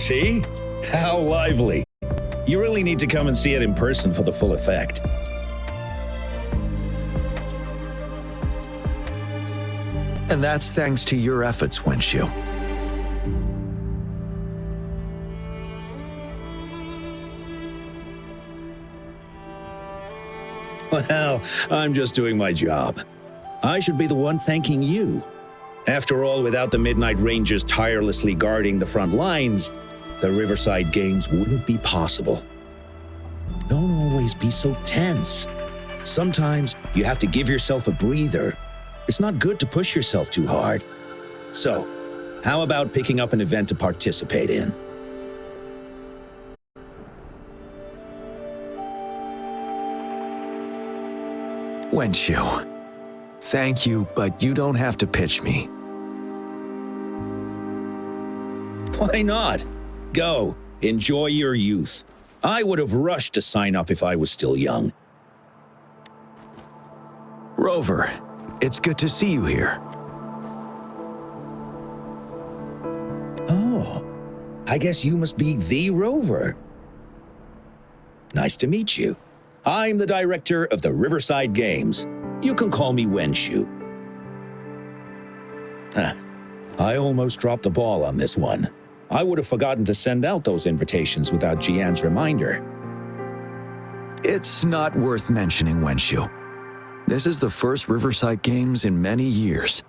See? How lively. You really need to come and see it in person for the full effect. And that's thanks to your efforts, Wenshu. Well, I'm just doing my job. I should be the one thanking you. After all, without the Midnight Rangers tirelessly guarding the front lines, the Riverside Games wouldn't be possible. Don't always be so tense. Sometimes you have to give yourself a breather. It's not good to push yourself too hard. So, how about picking up an event to participate in? Wenshu, thank you, but you don't have to pitch me. Why not? Go, enjoy your youth. I would have rushed to sign up if I was still young. Rover, it's good to see you here. Oh, I guess you must be the Rover. Nice to meet you. I'm the director of the Riverside Games. You can call me Wenshu. I almost dropped the ball on this one. I would have forgotten to send out those invitations without Jiyan's reminder. It's not worth mentioning, Wenshu. This is the first Riverside Games in many years,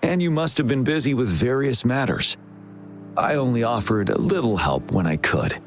and you must have been busy with various matters. I only offered a little help when I could.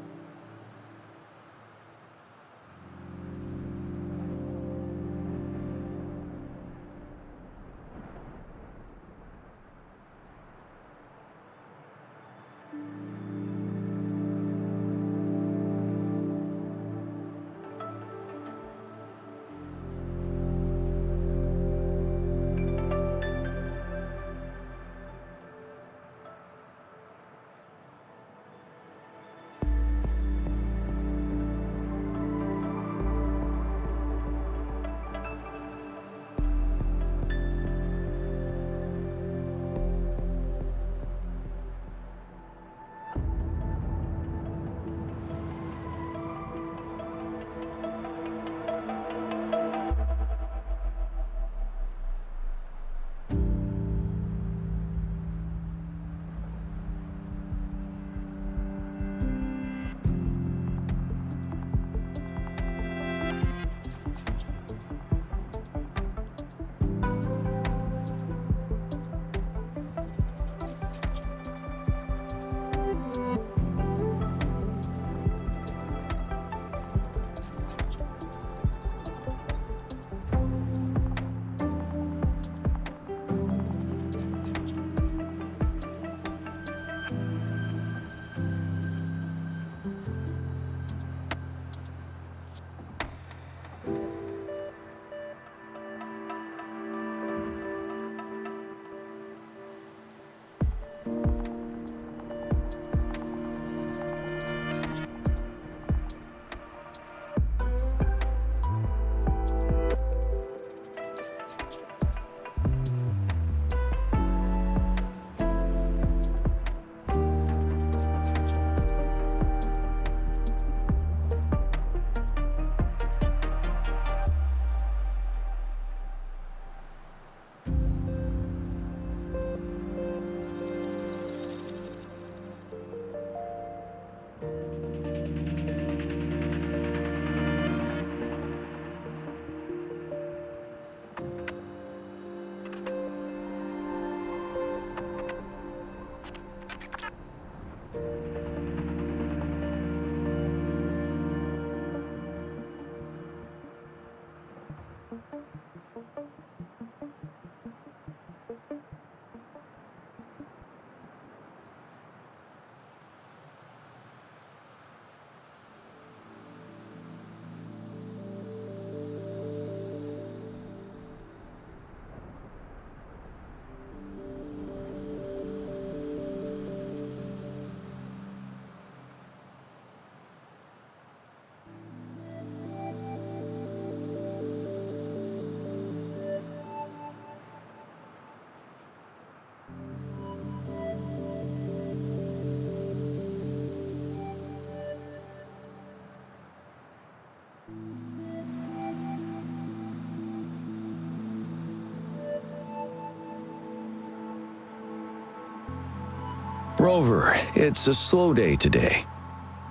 Rover, it's a slow day today.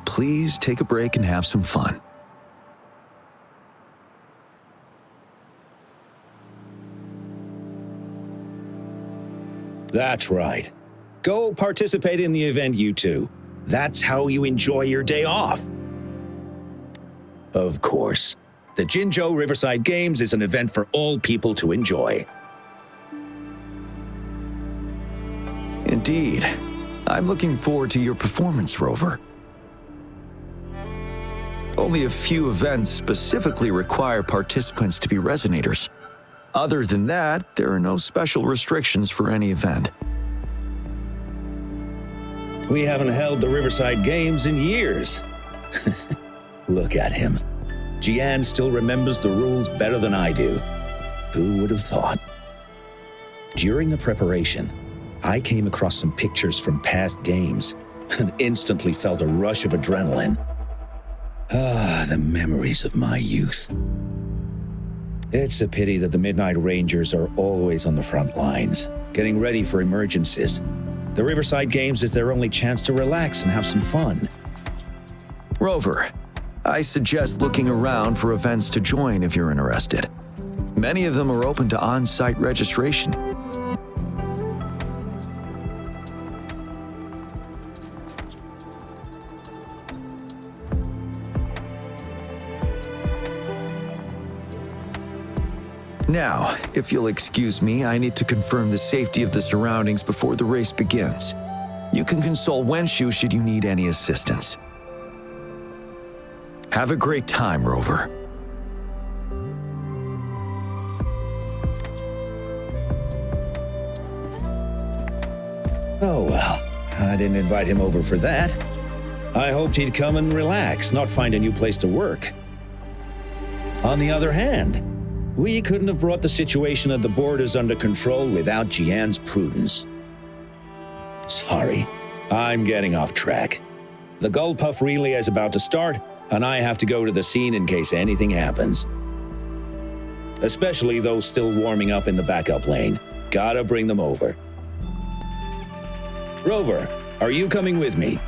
Please take a break and have some fun. That's right. Go participate in the event, you two. That's how you enjoy your day off. Of course, the Jinzhou Riverside Games is an event for all people to enjoy. Indeed. I'm looking forward to your performance, Rover. Only a few events specifically require participants to be resonators. Other than that, there are no special restrictions for any event. We haven't held the Riverside Games in years. Look at him. Jiyan still remembers the rules better than I do. Who would have thought? During the preparation, I came across some pictures from past games and instantly felt a rush of adrenaline. Ah, the memories of my youth. It's a pity that the Midnight Rangers are always on the front lines, getting ready for emergencies. The Riverside Games is their only chance to relax and have some fun. Rover, I suggest looking around for events to join if you're interested. Many of them are open to on-site registration. Now, if you'll excuse me, I need to confirm the safety of the surroundings before the race begins. You can consult Wenshu should you need any assistance. Have a great time, Rover. Oh well, I didn't invite him over for that. I hoped he'd come and relax, not find a new place to work. On the other hand, we couldn't have brought the situation at the borders under control without Jiyan's prudence. Sorry, I'm getting off track. The Gull Puff relay is about to start, and I have to go to the scene in case anything happens. Especially those still warming up in the backup lane. Gotta bring them over. Rover, are you coming with me?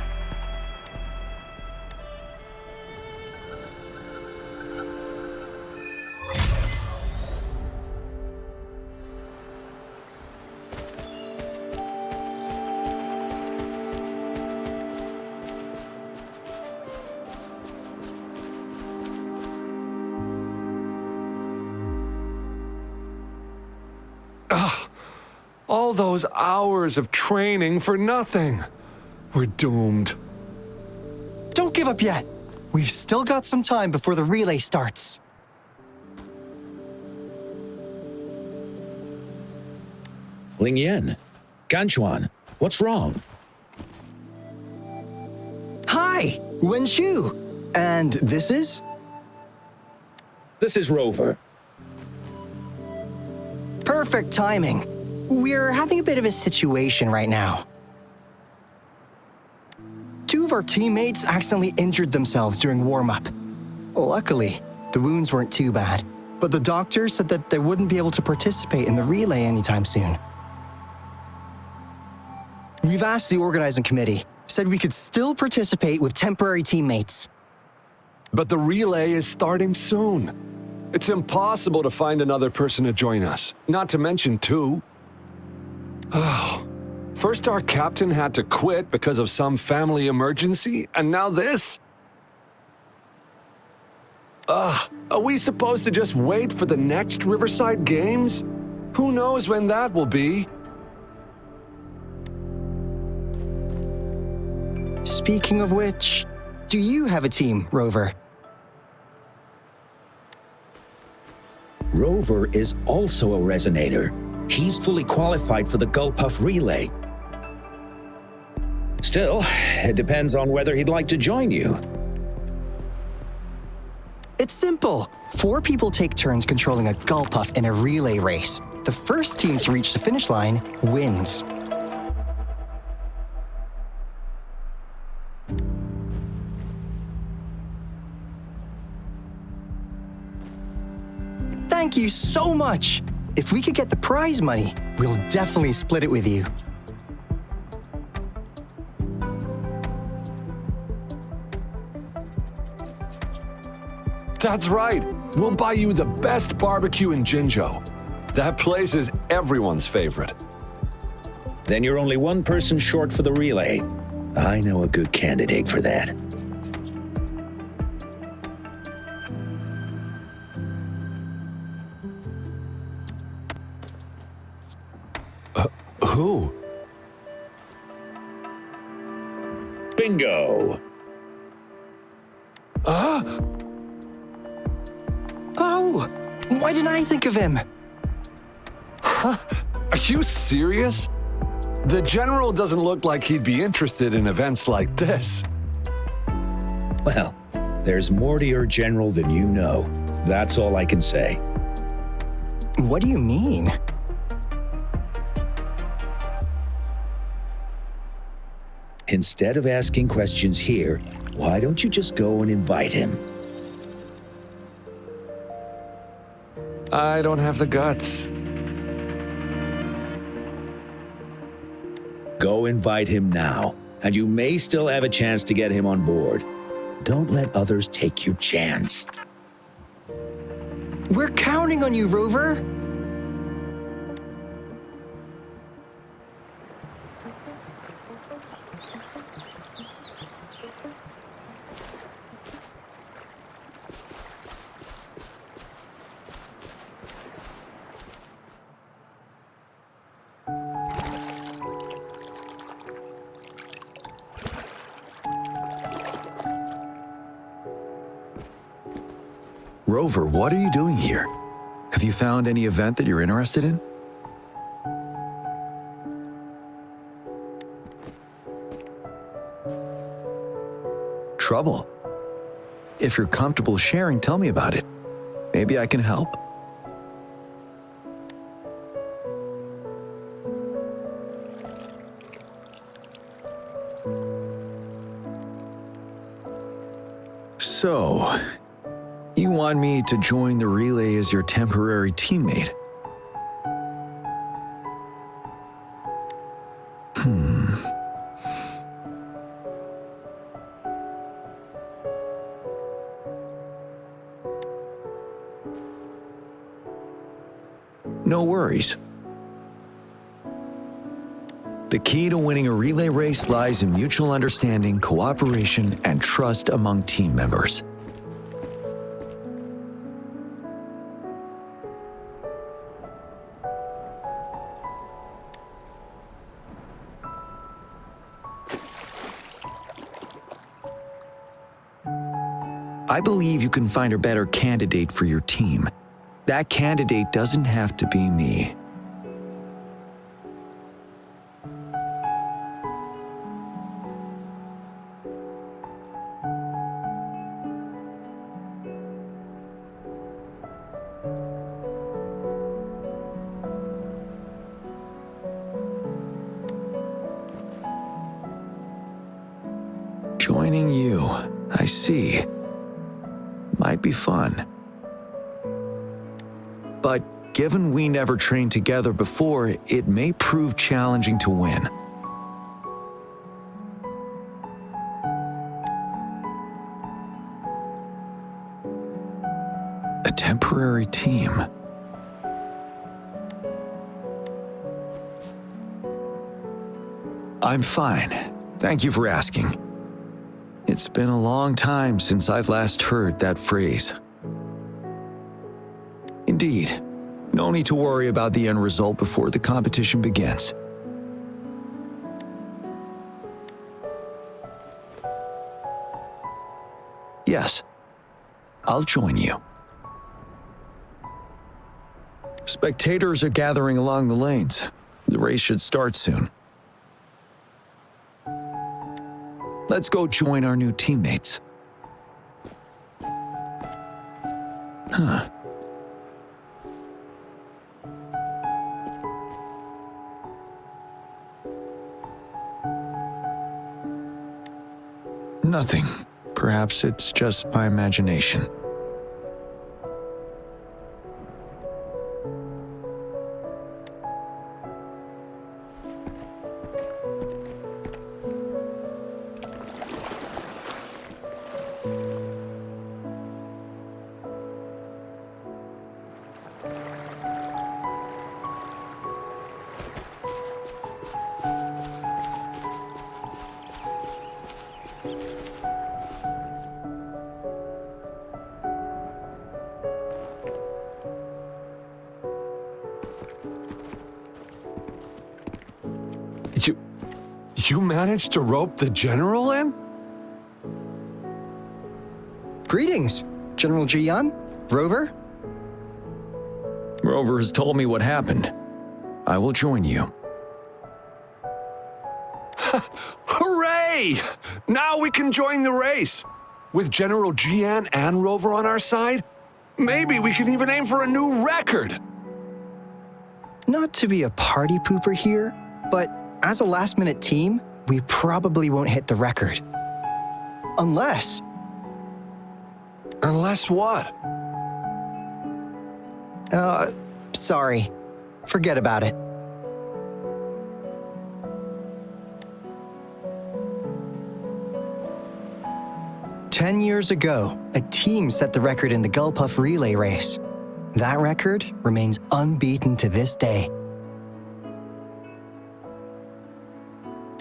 All those hours of training for nothing. We're doomed. Don't give up yet. We've still got some time before the relay starts. Ling Yan, Ganchuan, what's wrong? Hi, Wenshu. And this is? This is Rover. Perfect timing. We're having a bit of a situation right now. Two of our teammates accidentally injured themselves during warm-up. Luckily, the wounds weren't too bad, but the doctor said that they wouldn't be able to participate in the relay anytime soon. We've asked the organizing committee, said we could still participate with temporary teammates. But the relay is starting soon. It's impossible to find another person to join us, not to mention two. Oh, first our captain had to quit because of some family emergency, and now this? Are we supposed to just wait for the next Riverside Games? Who knows when that will be? Speaking of which, do you have a team, Rover? Rover is also a resonator. He's fully qualified for the Gull Puff relay. Still, it depends on whether he'd like to join you. It's simple. 4 people take turns controlling a Gull Puff in a relay race. The first team to reach the finish line wins. Thank you so much! If we could get the prize money, we'll definitely split it with you. That's right. We'll buy you the best barbecue in Jinzhou. That place is everyone's favorite. Then you're only one person short for the relay. I know a good candidate for that. Who? Bingo! Oh, why didn't I think of him? Are you serious? The General doesn't look like he'd be interested in events like this. Well, there's more to your general than you know. That's all I can say. What do you mean? Instead of asking questions here, why don't you just go and invite him? I don't have the guts. Go invite him now, and you may still have a chance to get him on board. Don't let others take your chance. We're counting on you, Rover. Rover, what are you doing here? Have you found any event that you're interested in? Trouble? If you're comfortable sharing, tell me about it. Maybe I can help. So, you want me to join the relay as your temporary teammate? No worries. The key to winning a relay race lies in mutual understanding, cooperation, and trust among team members. I believe you can find a better candidate for your team. That candidate doesn't have to be me. Joining you, I see. Might be fun. But given we never trained together before, it may prove challenging to win. A temporary team. I'm fine. Thank you for asking. It's been a long time since I've last heard that phrase. Indeed, no need to worry about the end result before the competition begins. Yes, I'll join you. Spectators are gathering along the lanes. The race should start soon. Let's go join our new teammates. Huh. Nothing. Perhaps it's just my imagination. You managed to rope the general in? Greetings, General Jiyan, Rover. Rover has told me what happened. I will join you. Hooray! Now we can join the race. With General Jiyan and Rover on our side, maybe we can even aim for a new record. Not to be a party pooper here, but as a last-minute team, we probably won't hit the record. Unless what? Sorry. Forget about it. Ten years ago, a team set the record in the Gulpuff relay race. That record remains unbeaten to this day.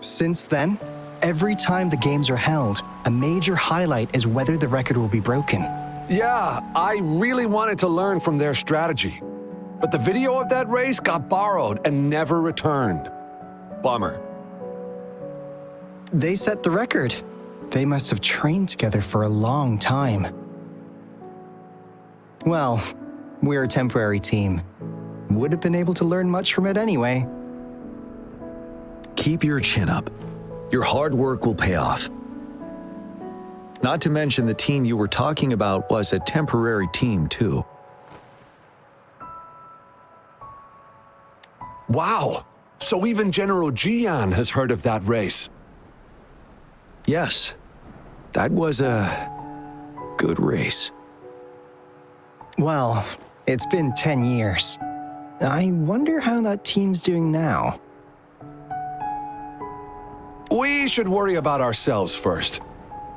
Since then, every time the games are held, a major highlight is whether the record will be broken. Yeah, I really wanted to learn from their strategy. But the video of that race got borrowed and never returned. Bummer. They set the record. They must have trained together for a long time. Well, we're a temporary team. Would have been able to learn much from it anyway. Keep your chin up. Your hard work will pay off. Not to mention the team you were talking about was a temporary team too. Wow, so even General Jiyan has heard of that race. Yes, that was a good race. Well, it's been 10 years. I wonder how that team's doing now. We should worry about ourselves first.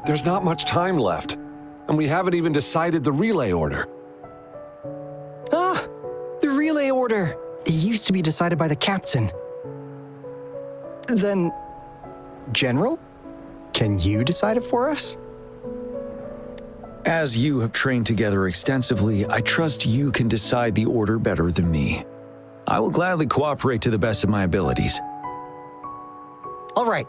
There's not much time left, and we haven't even decided the relay order. Ah, the relay order. It used to be decided by the captain. Then, General, can you decide it for us? As you have trained together extensively, I trust you can decide the order better than me. I will gladly cooperate to the best of my abilities. All right.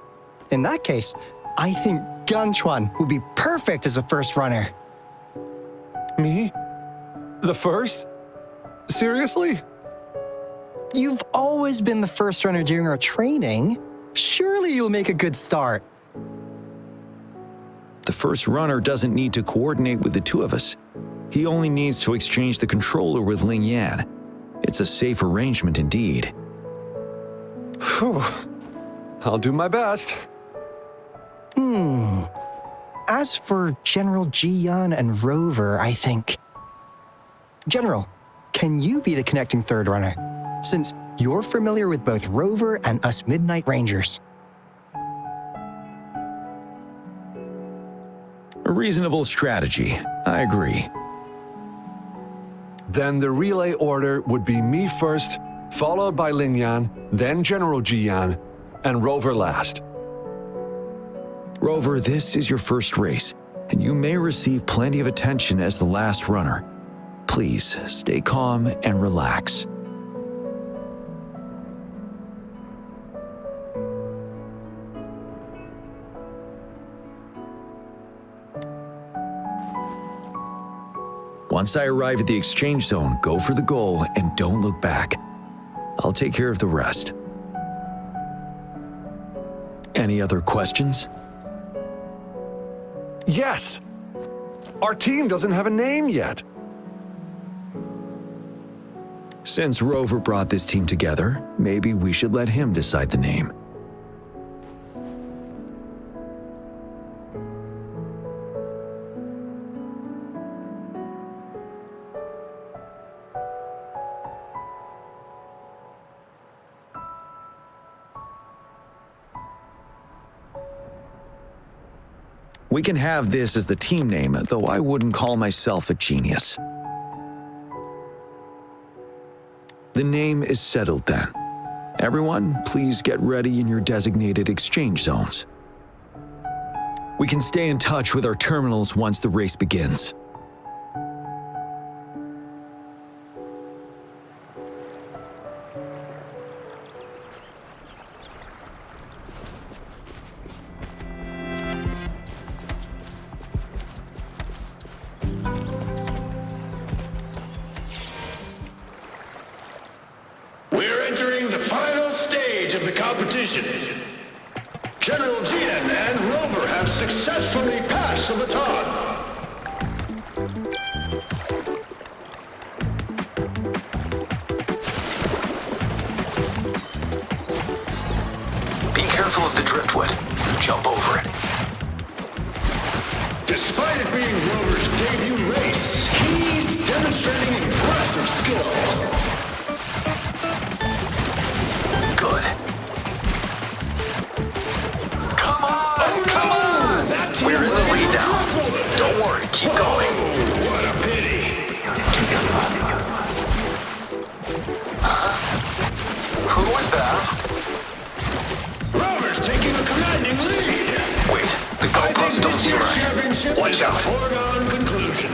In that case, I think Ganchuan would be perfect as a first runner. Me? The first? Seriously? You've always been the first runner during our training. Surely you'll make a good start. The first runner doesn't need to coordinate with the two of us. He only needs to exchange the controller with Ling Yan. It's a safe arrangement indeed. Phew. I'll do my best. As for General Jiyan and Rover, I think... General, can you be the connecting third runner? Since you're familiar with both Rover and us Midnight Rangers. A reasonable strategy. I agree. Then the relay order would be me first, followed by Ling Yan, then General Jiyan, and Rover last. Rover, this is your first race, and you may receive plenty of attention as the last runner. Please, stay calm and relax. Once I arrive at the exchange zone, go for the goal and don't look back. I'll take care of the rest. Any other questions? Yes! Our team doesn't have a name yet. Since Rover brought this team together, maybe we should let him decide the name. We can have this as the team name, though I wouldn't call myself a genius. The name is settled then. Everyone, please get ready in your designated exchange zones. We can stay in touch with our terminals once the race begins. stage of the competition. General Jiyan and Rover have successfully passed the baton. Be careful of the driftwood. Jump over it. Despite it being Rover's debut race, he's demonstrating impressive skill. Good. Come on! Oh, Come on! that team We're in the lead now. dreadful. Don't worry, keep going. Oh, what a pity. Who was that? Rover's taking a commanding lead. Wait, the I think goalposts don't this seem year's right. championship Watch is a out. foregone conclusion.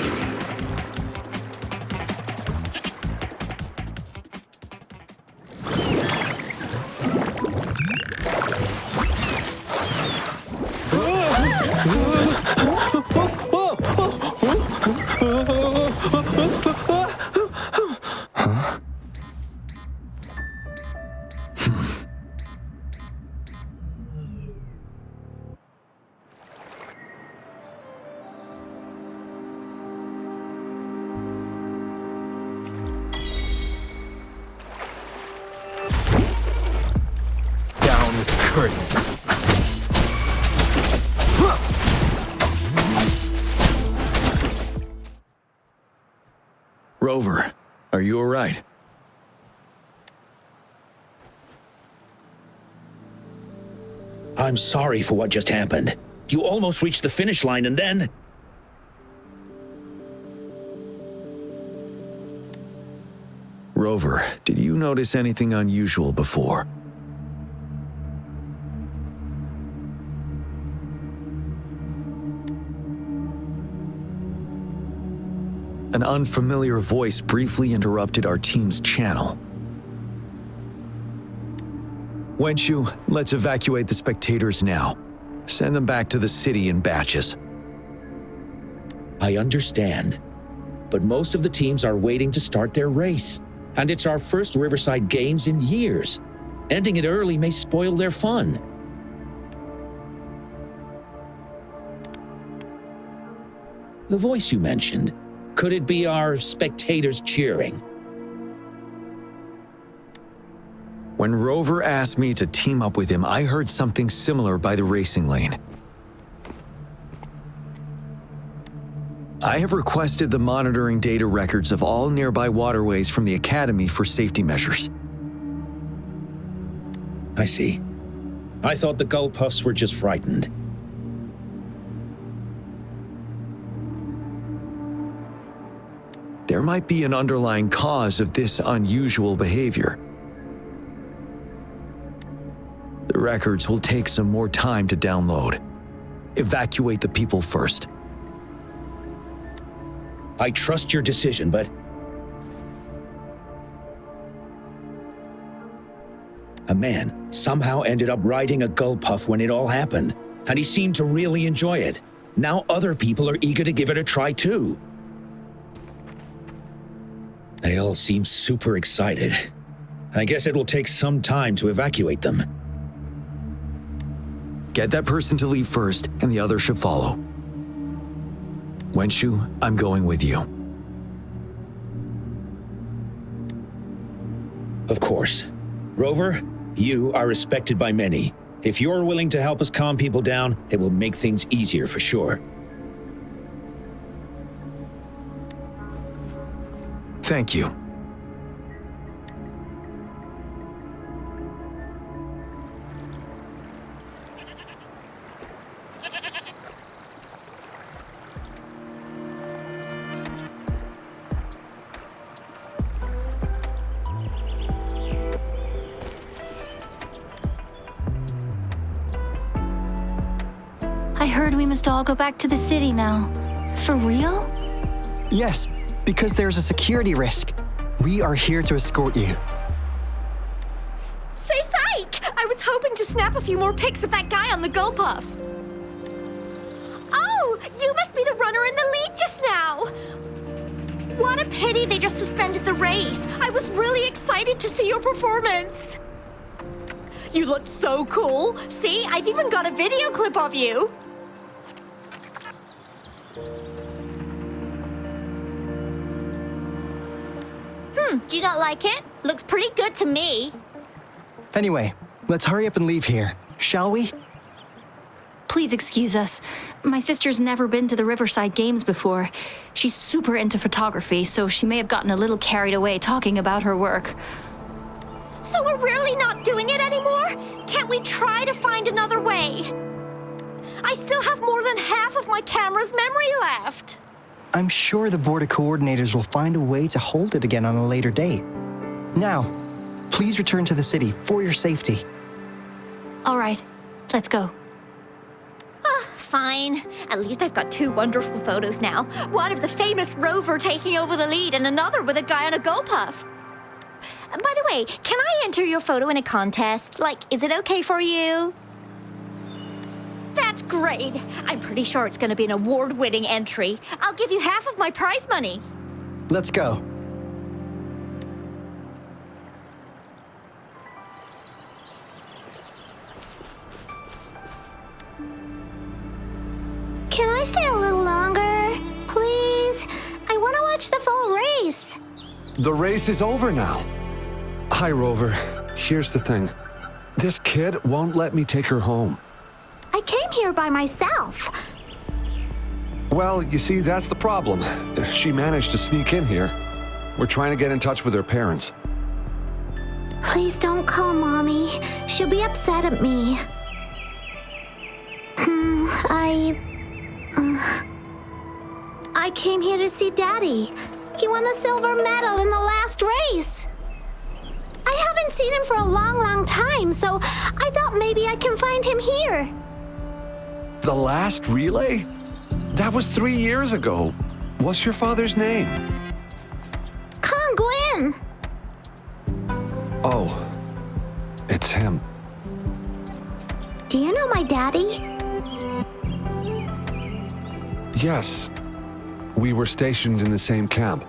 Down with curtain. Rover, are you all right? I'm sorry for what just happened. You almost reached the finish line and then... Rover, did you notice anything unusual before? An unfamiliar voice briefly interrupted our team's channel. Wenshu, let's evacuate the spectators now. Send them back to the city in batches. I understand. But most of the teams are waiting to start their race. And it's our first Riverside Games in years. Ending it early may spoil their fun. The voice you mentioned, could it be our spectators cheering? When Rover asked me to team up with him, I heard something similar by the racing lane. I have requested the monitoring data records of all nearby waterways from the Academy for safety measures. I see. I thought the gull puffs were just frightened. There might be an underlying cause of this unusual behavior. The records will take some more time to download. Evacuate the people first. I trust your decision, but... A man somehow ended up riding a gull puff when it all happened, and he seemed to really enjoy it. Now other people are eager to give it a try too. They all seem super excited. I guess it will take some time to evacuate them. Get that person to leave first, and the others should follow. Wenshu, I'm going with you. Of course. Rover, you are respected by many. If you're willing to help us calm people down, it will make things easier for sure. Thank you. I heard we must all go back to the city now. For real? Yes, because there's a security risk. We are here to escort you. Say psych! I was hoping to snap a few more pics of that guy on the gull puff. Oh, you must be the runner in the lead just now. What a pity they just suspended the race. I was really excited to see your performance. You looked so cool. See, I've even got a video clip of you. Do you not like it? Looks pretty good to me. Anyway, let's hurry up and leave here, shall we? Please excuse us. My sister's never been to the Riverside Games before. She's super into photography, so she may have gotten a little carried away talking about her work. So we're really not doing it anymore? Can't we try to find another way? I still have more than half of my camera's memory left. I'm sure the board of coordinators will find a way to hold it again on a later date. Now, please return to the city for your safety. All right, let's go. Fine. At least I've got 2 wonderful photos now. One of the famous Rover taking over the lead and another with a guy on a GoPuff. By the way, can I enter your photo in a contest? Like, is it okay for you? That's great. I'm pretty sure it's going to be an award-winning entry. I'll give you half of my prize money. Let's go. Can I stay a little longer? Please? I want to watch the full race. The race is over now. Hi, Rover. Here's the thing. This kid won't let me take her home. I came here by myself. Well, you see, that's the problem. She managed to sneak in here. We're trying to get in touch with her parents. Please don't call Mommy. She'll be upset at me. I came here to see Daddy. He won the silver medal in the last race. I haven't seen him for a long, long time, so I thought maybe I can find him here. The last relay? That was 3 years ago. What's your father's name? Kong Gwyn. Oh, it's him. Do you know my daddy? Yes. We were stationed in the same camp.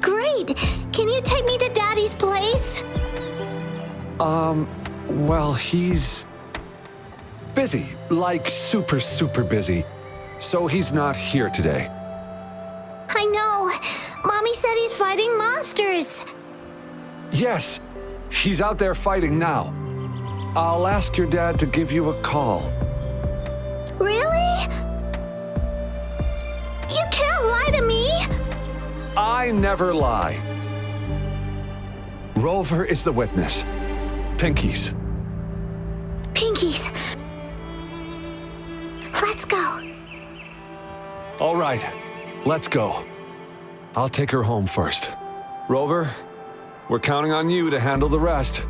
Great. Can you take me to Daddy's place? Well, he's busy. Like super, super busy. So he's not here today. I know. Mommy said he's fighting monsters. Yes, he's out there fighting now. I'll ask your dad to give you a call. Really? You can't lie to me. I never lie. Rover is the witness. Pinkies. Pinkies. Let's go. All right, let's go. I'll take her home first. Rover, we're counting on you to handle the rest.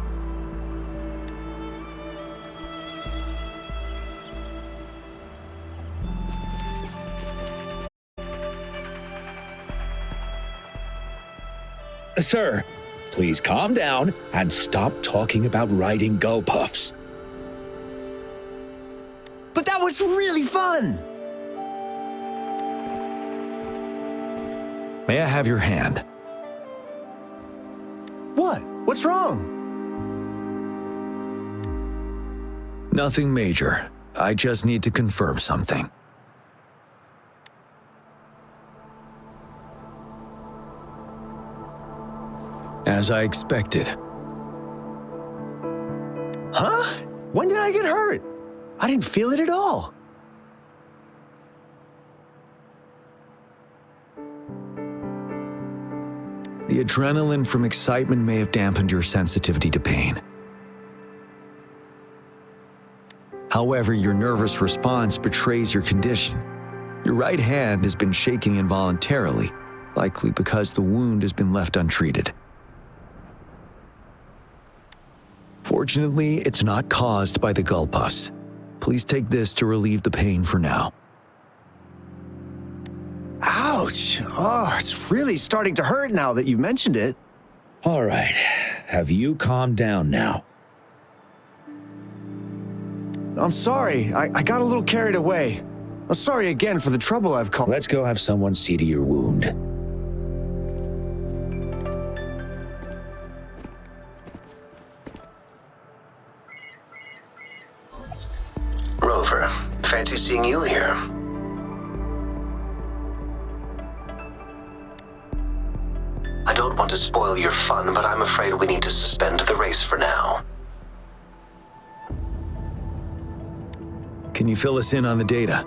Sir, please calm down and stop talking about riding GoPuffs. But that was really fun! May I have your hand? What? What's wrong? Nothing major. I just need to confirm something. As I expected. Huh? When did I get hurt? I didn't feel it at all. The adrenaline from excitement may have dampened your sensitivity to pain. However, your nervous response betrays your condition. Your right hand has been shaking involuntarily, likely because the wound has been left untreated. Fortunately, it's not caused by the GoPuffs. Please take this to relieve the pain for now. Ouch! Oh, it's really starting to hurt now that you mentioned it. All right, have you calmed down now? I'm sorry. I got a little carried away. I'm sorry again for the trouble I've caused. Let's go have someone see to your wound. Rover. Fancy seeing you here. I don't want to spoil your fun, but I'm afraid we need to suspend the race for now. Can you fill us in on the data?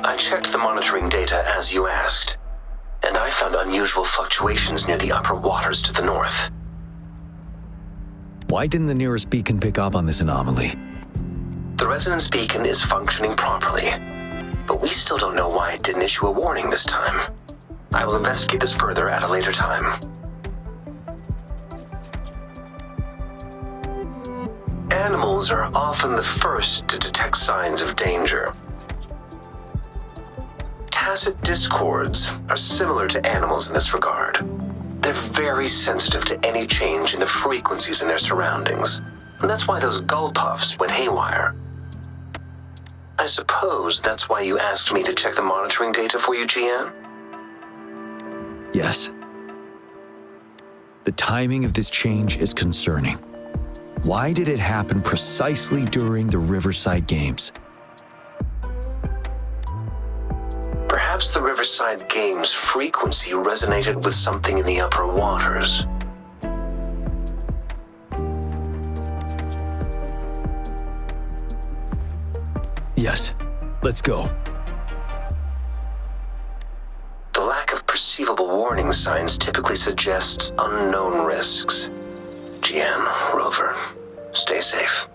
I checked the monitoring data as you asked, and I found unusual fluctuations near the upper waters to the north. Why didn't the nearest beacon pick up on this anomaly? The resonance beacon is functioning properly, but we still don't know why it didn't issue a warning this time. I will investigate this further at a later time. Animals are often the first to detect signs of danger. Tacit discords are similar to animals in this regard. They're very sensitive to any change in the frequencies in their surroundings, and that's why those gull puffs went haywire. I suppose that's why you asked me to check the monitoring data for you, Jiyan? Yes. The timing of this change is concerning. Why did it happen precisely during the Riverside Games? Perhaps the Riverside Games frequency resonated with something in the upper waters. Yes. Let's go. The lack of perceivable warning signs typically suggests unknown risks. Jiyan, Rover, stay safe.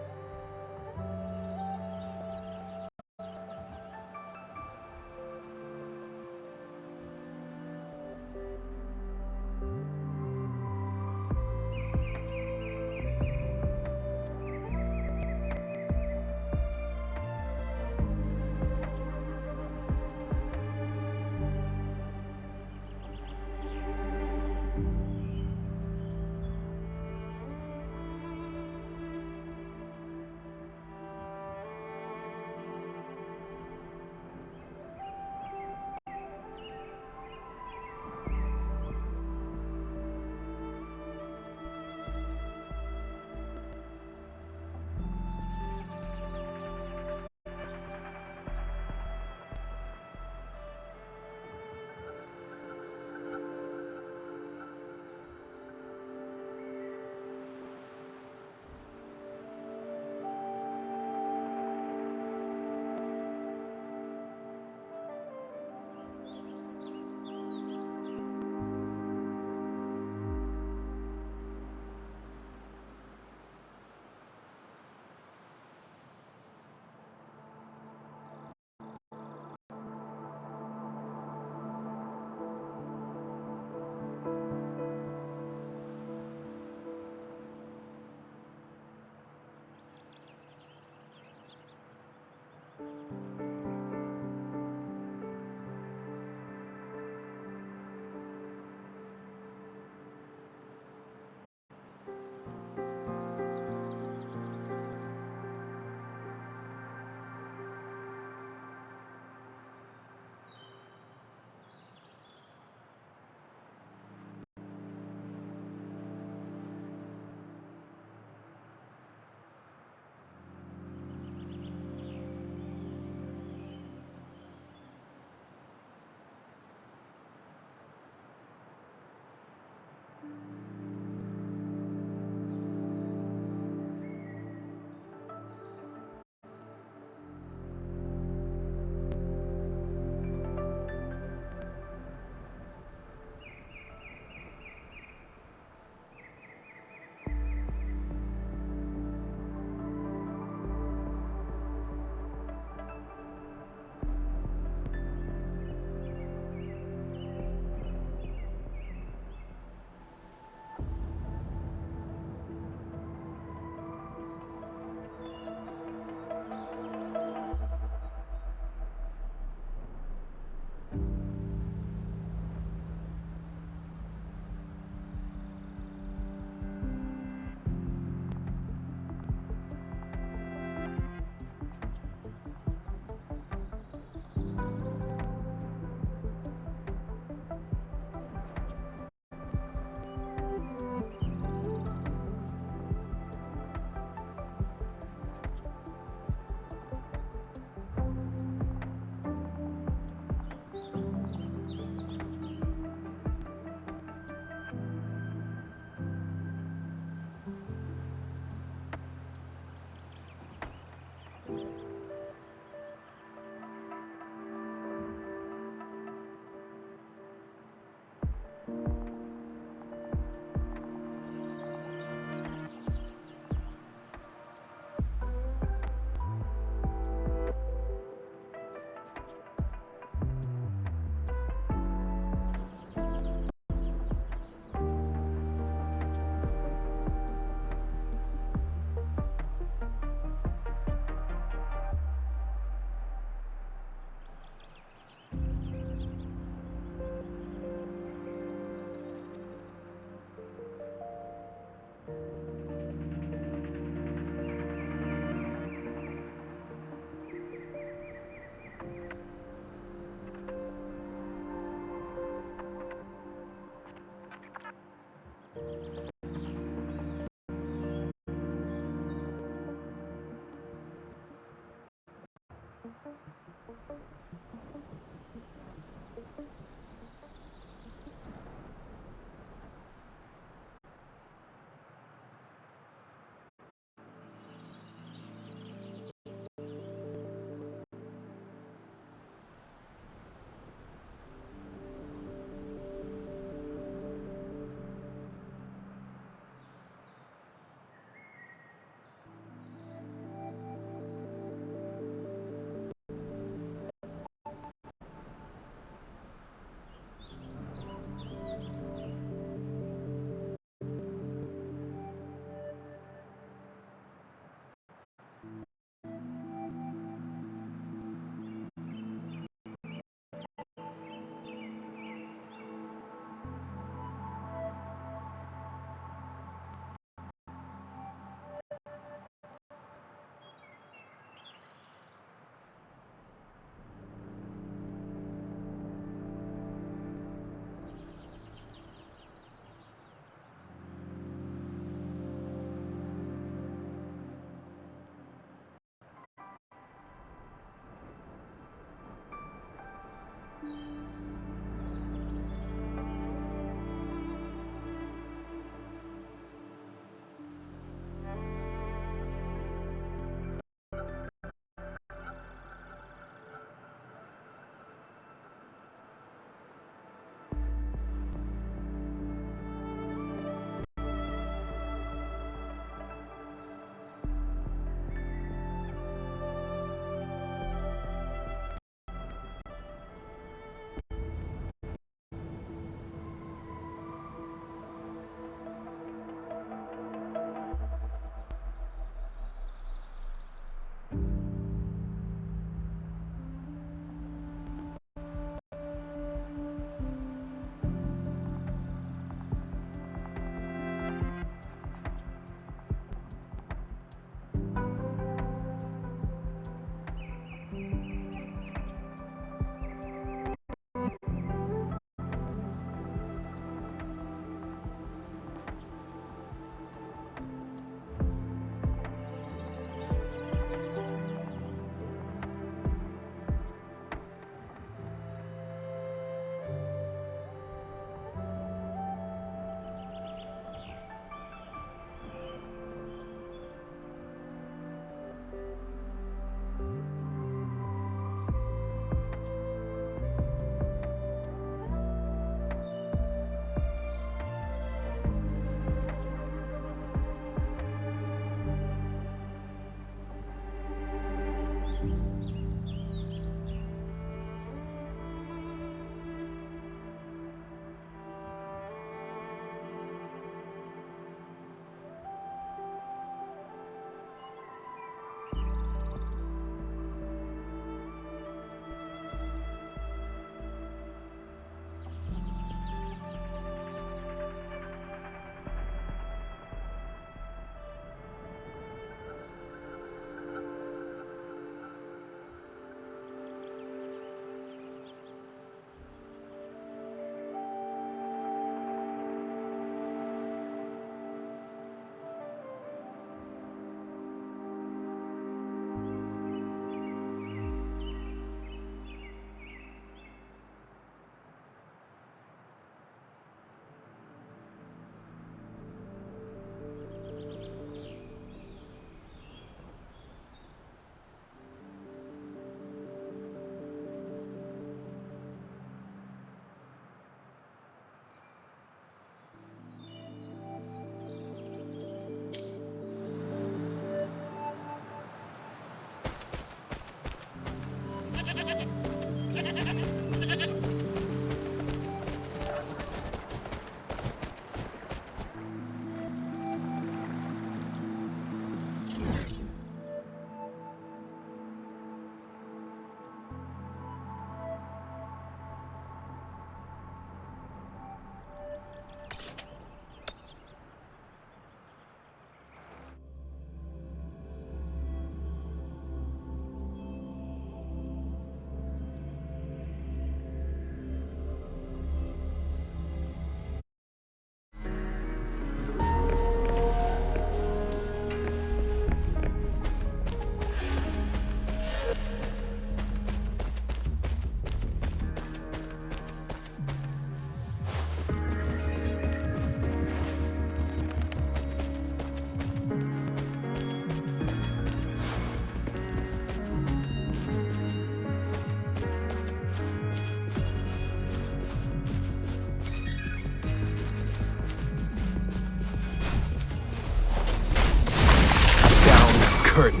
Curtain.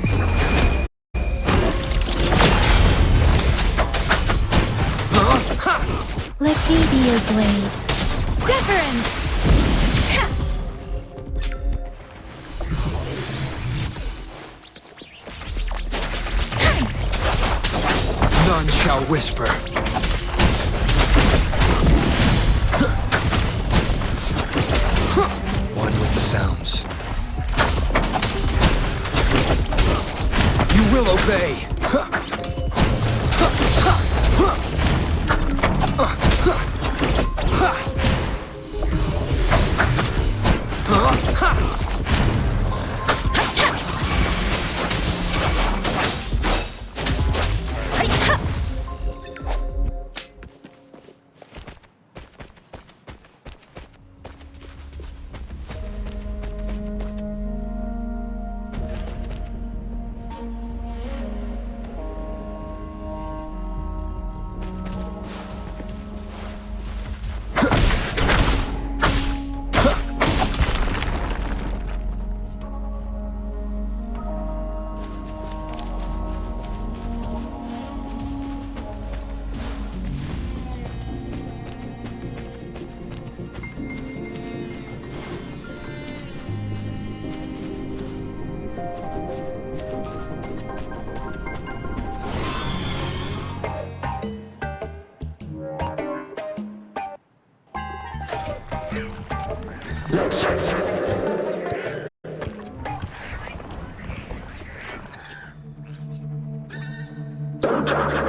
Let me be your blade. Deference! None shall whisper. One with the sounds. You will obey.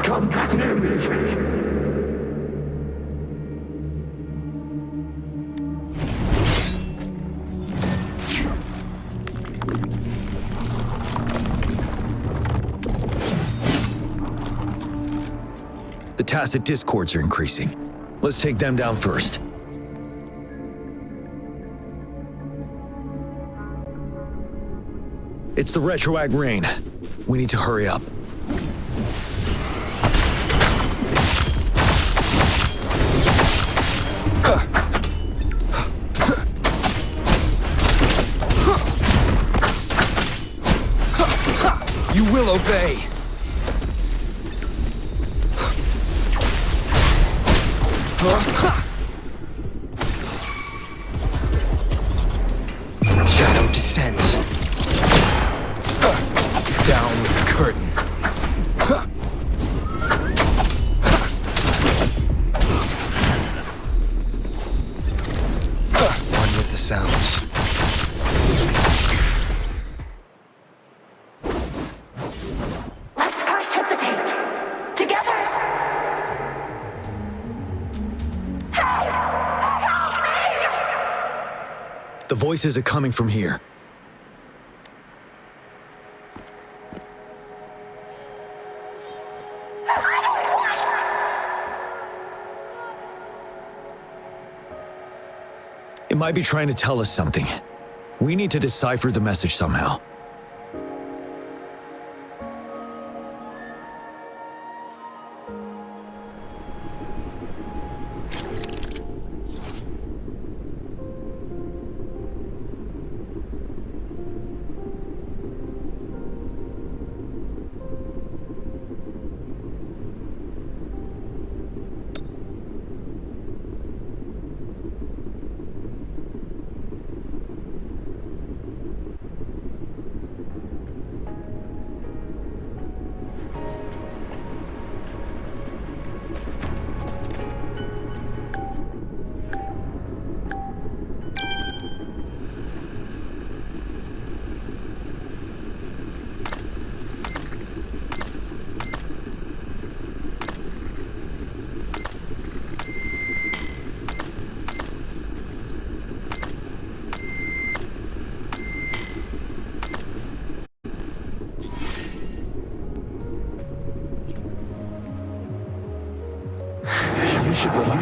Come near me. The tacit discords are increasing. Let's take them down first. It's the retroact rain. We need to hurry up. You will obey. Shadow descends. Down with the curtain. One with the sounds. Let's participate. Together. The voices are coming from here. It might be trying to tell us something. We need to decipher the message somehow.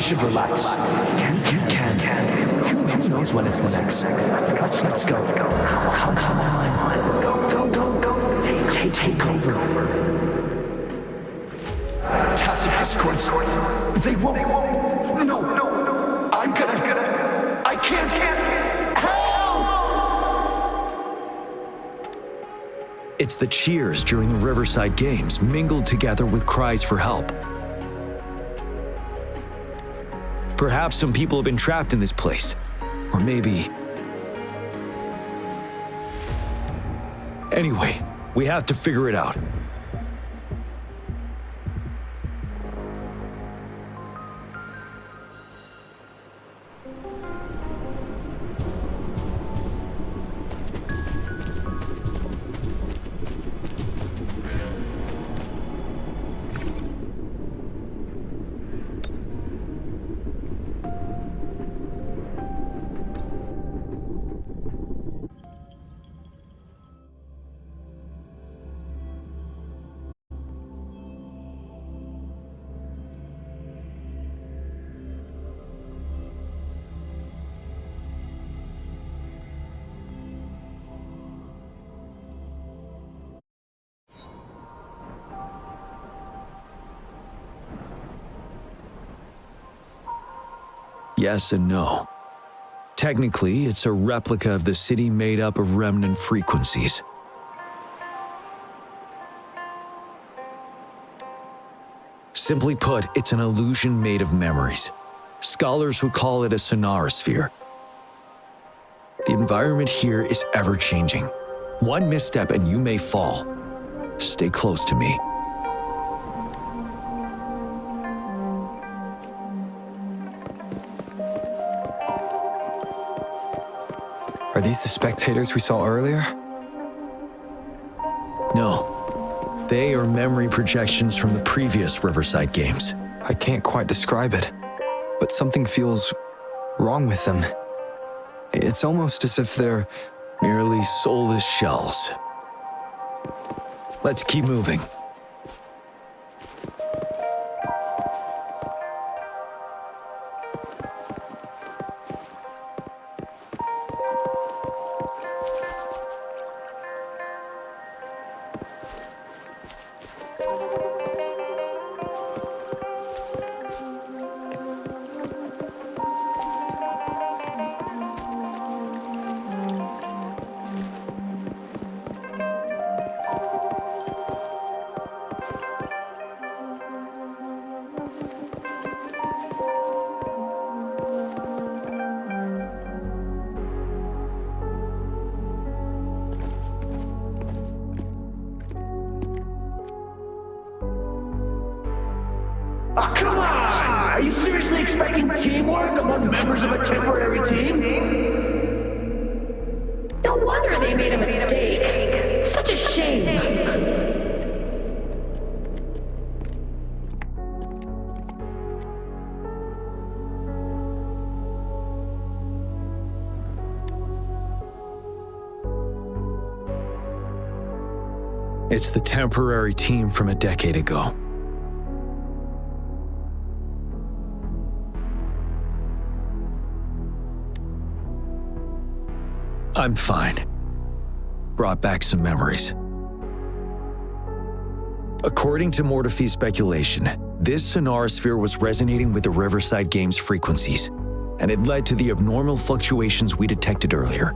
should relax. You can. Who knows when it's the next? Let's go. Come on. Go. Take over. Tacit discords. They won't. No. I can't. Help! It's the cheers during the Riverside Games mingled together with cries for help. Perhaps some people have been trapped in this place. Or maybe... Anyway, we have to figure it out. Yes and no. Technically, it's a replica of the city made up of remnant frequencies. Simply put, it's an illusion made of memories. Scholars would call it a sonorosphere. The environment here is ever-changing. One misstep and you may fall. Stay close to me. Are these the spectators we saw earlier? No. They are memory projections from the previous Riverside Games. I can't quite describe it, but something feels wrong with them. It's almost as if they're Merely soulless shells. Let's keep moving. Ah, come on! Are you seriously expecting teamwork among members of a temporary team? No wonder they made a mistake. Such a shame. It's the temporary team from a decade ago. I'm fine. Brought back some memories. According to Mortefy's speculation, this sonorosphere was resonating with the Riverside Games frequencies, and it led to the abnormal fluctuations we detected earlier.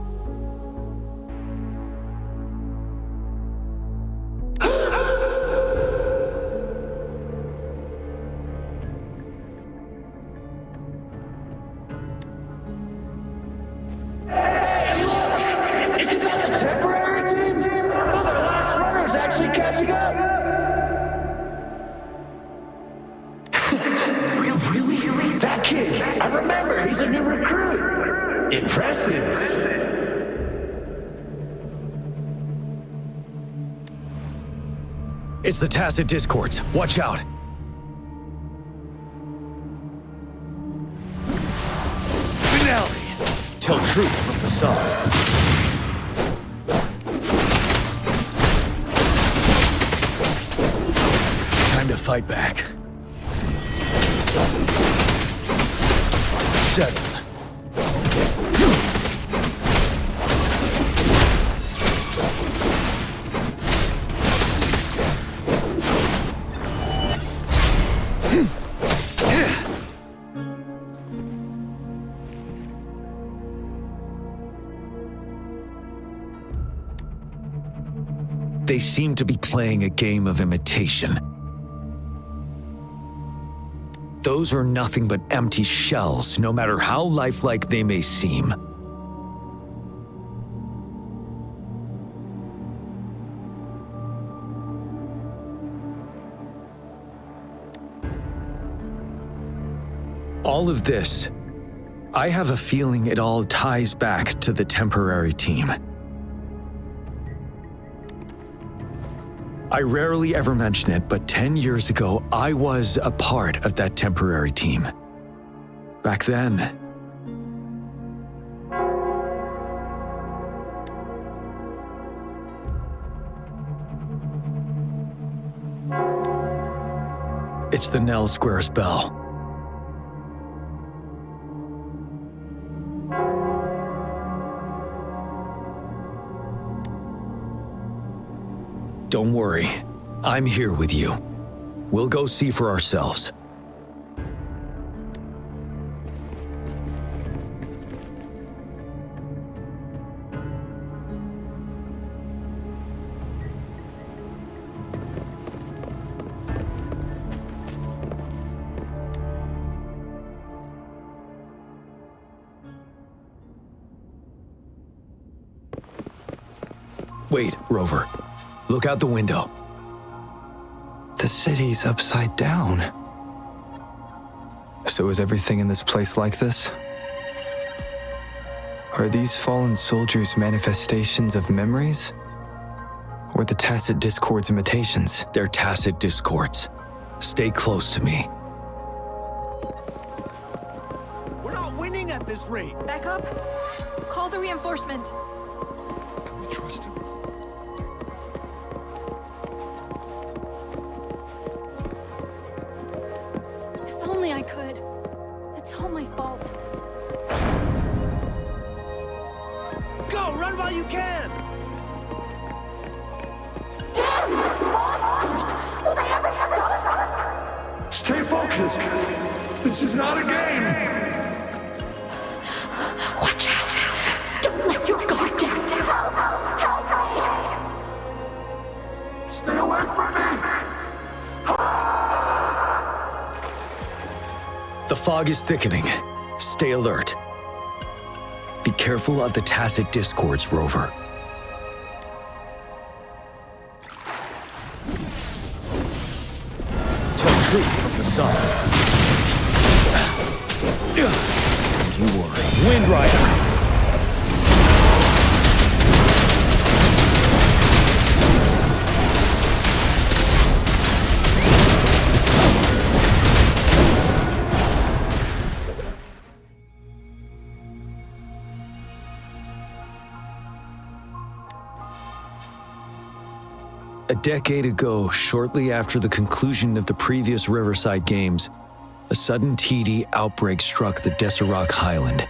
Really? That kid! I remember! He's a new recruit! Impressive! It's the Tacit Discords. Watch out! Finale! Tell truth from facade. Time to fight back. settled. They seem to be playing a game of imitation. Those are nothing but empty shells, no matter how lifelike they may seem. All of this, I have a feeling it all ties back to the temporary team. I rarely ever mention it, but 10 years ago, I was a part of that temporary team. Back then, it's the Nell Squares bell. Don't worry, I'm here with you. We'll go see for ourselves. Wait, Rover. Look out the window. The city's upside down. So is everything in this place like this? Are these fallen soldiers manifestations of memories? Or the tacit discords imitations? They're tacit discords. Stay close to me. We're not winning at this rate. Back up. Call the reinforcement. Can we trust him? If only I could. It's all my fault. Go, run while you can! Damn these monsters! Will they ever stop? Stay focused. This is not a game. Watch out! Don't let your guard down! Help me! Stay away from me. The fog is thickening. Stay alert. Be careful of the tacit discords, Rover. Tell truth from the sun. You worry. Wind Rider! A decade ago, shortly after the conclusion of the previous Riverside Games, a sudden TD outbreak struck the Deserac Highland.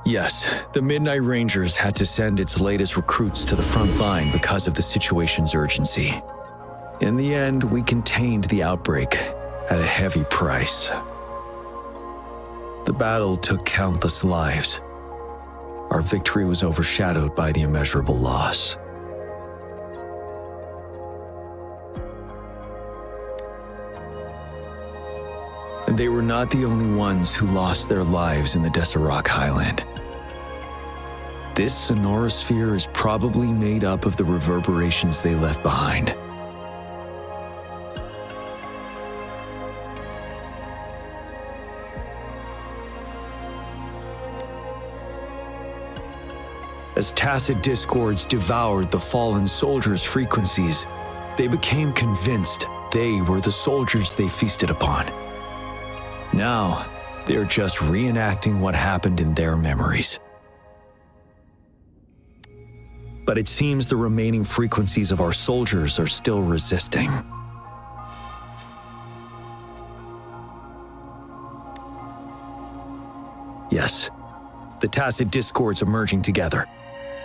Yes, the Midnight Rangers had to send its latest recruits to the front line because of the situation's urgency. In the end, we contained the outbreak at a heavy price. The battle took countless lives. Our victory was overshadowed by the immeasurable loss. And they were not the only ones who lost their lives in the Deserac Highland. This sonorosphere is probably made up of the reverberations they left behind. As tacit discords devoured the fallen soldiers' frequencies, they became convinced they were the soldiers they feasted upon. Now, they're just reenacting what happened in their memories. But it seems the remaining frequencies of our soldiers are still resisting. Yes. The tacit discords emerging together.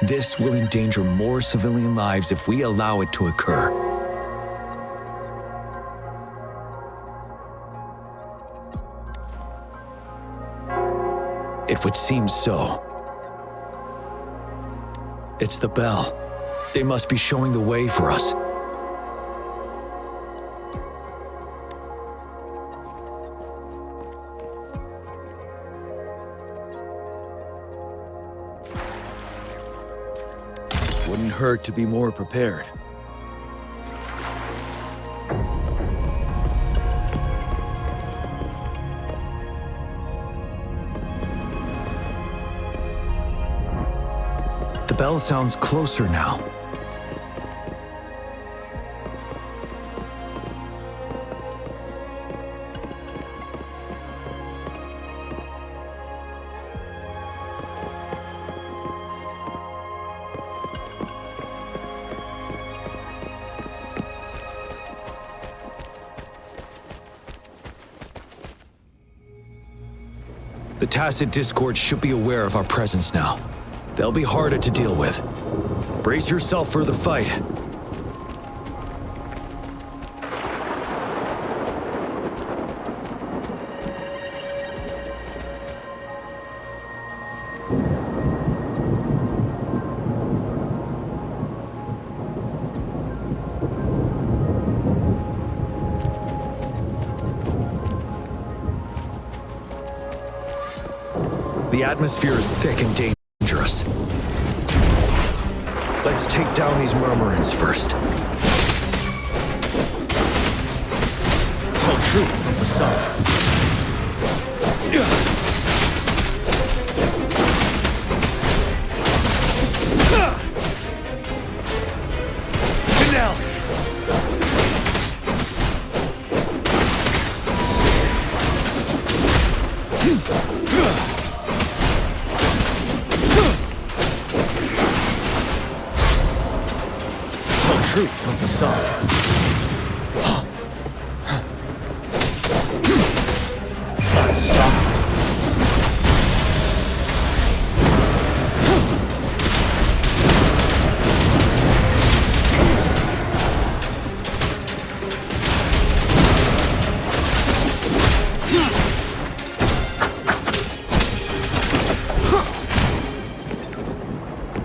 This will endanger more civilian lives if we allow it to occur. It would seem so. It's the bell. They must be showing the way for us. Wouldn't hurt to be more prepared. The bell sounds closer now. The tacit discord should be aware of our presence now. They'll be harder to deal with. Brace yourself for the fight. The atmosphere is thick and dangerous. Let's take down these murmurants first. Tell truth from the sun. Truth from the sun. Stop.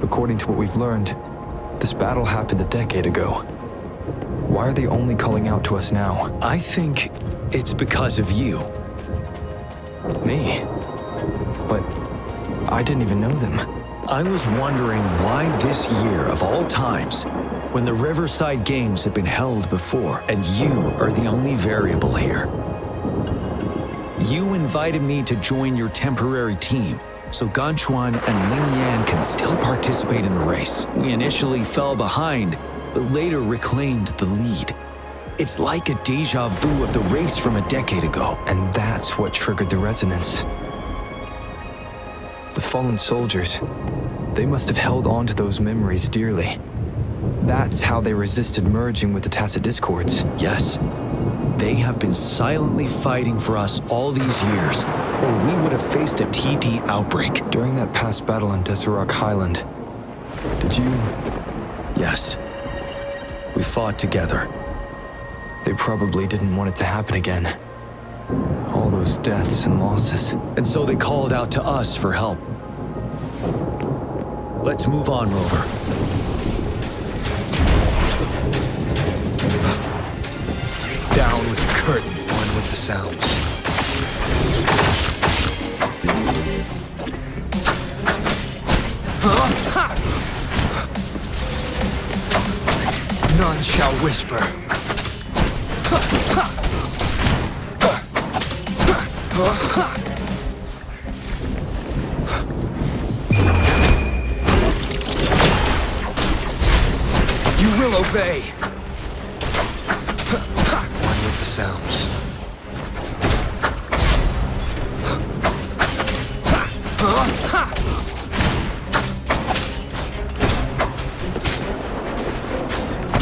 According to what we've learned, this battle happened a decade ago. Why are they only calling out to us now? I think it's because of you. Me? But I didn't even know them. I was wondering why this year of all times, when the Riverside Games had been held before, and you are the only variable here. You invited me to join your temporary team, so Ganchuan and Ling Yan can still participate in the race. We initially fell behind, but later reclaimed the lead. It's like a deja vu of the race from a decade ago. And that's what triggered the resonance. The fallen soldiers, they must have held on to those memories dearly. That's how they resisted merging with the tacit discords. Yes. They have been silently fighting for us all these years, or we would have faced a TD outbreak. During that past battle in Desert Highland, did you... Yes. We fought together. They probably didn't want it to happen again. All those deaths and losses. And so they called out to us for help. Let's move on, Rover. Down with the curtain, on with the sounds. None shall whisper. You will obey. One with the sounds.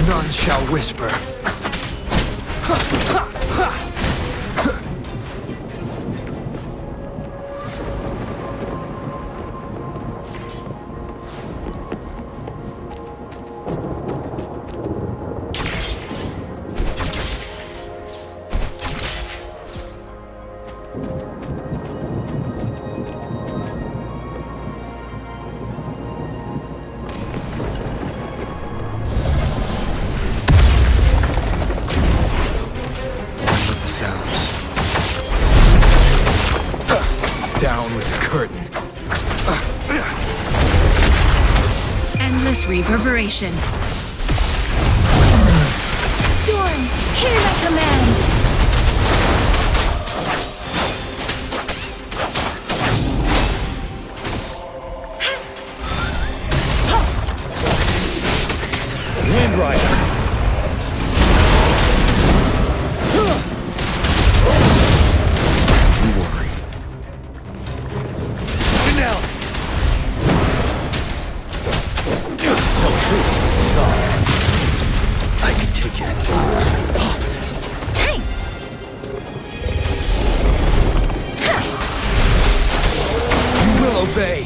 None shall whisper. Down with the curtain. Endless reverberation. Storm, hear my command! Wind Rider. You worry. Now! Tell truth, Saw. I can take it. Hey! You will obey.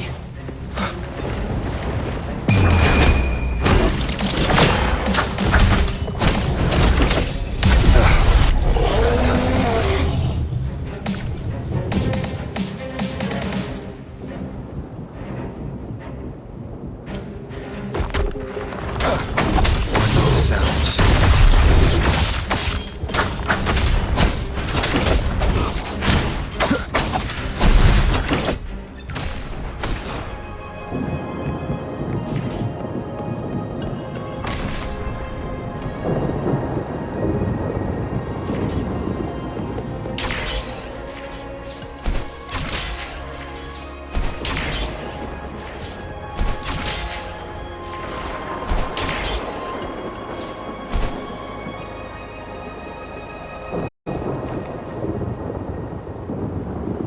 Sounds.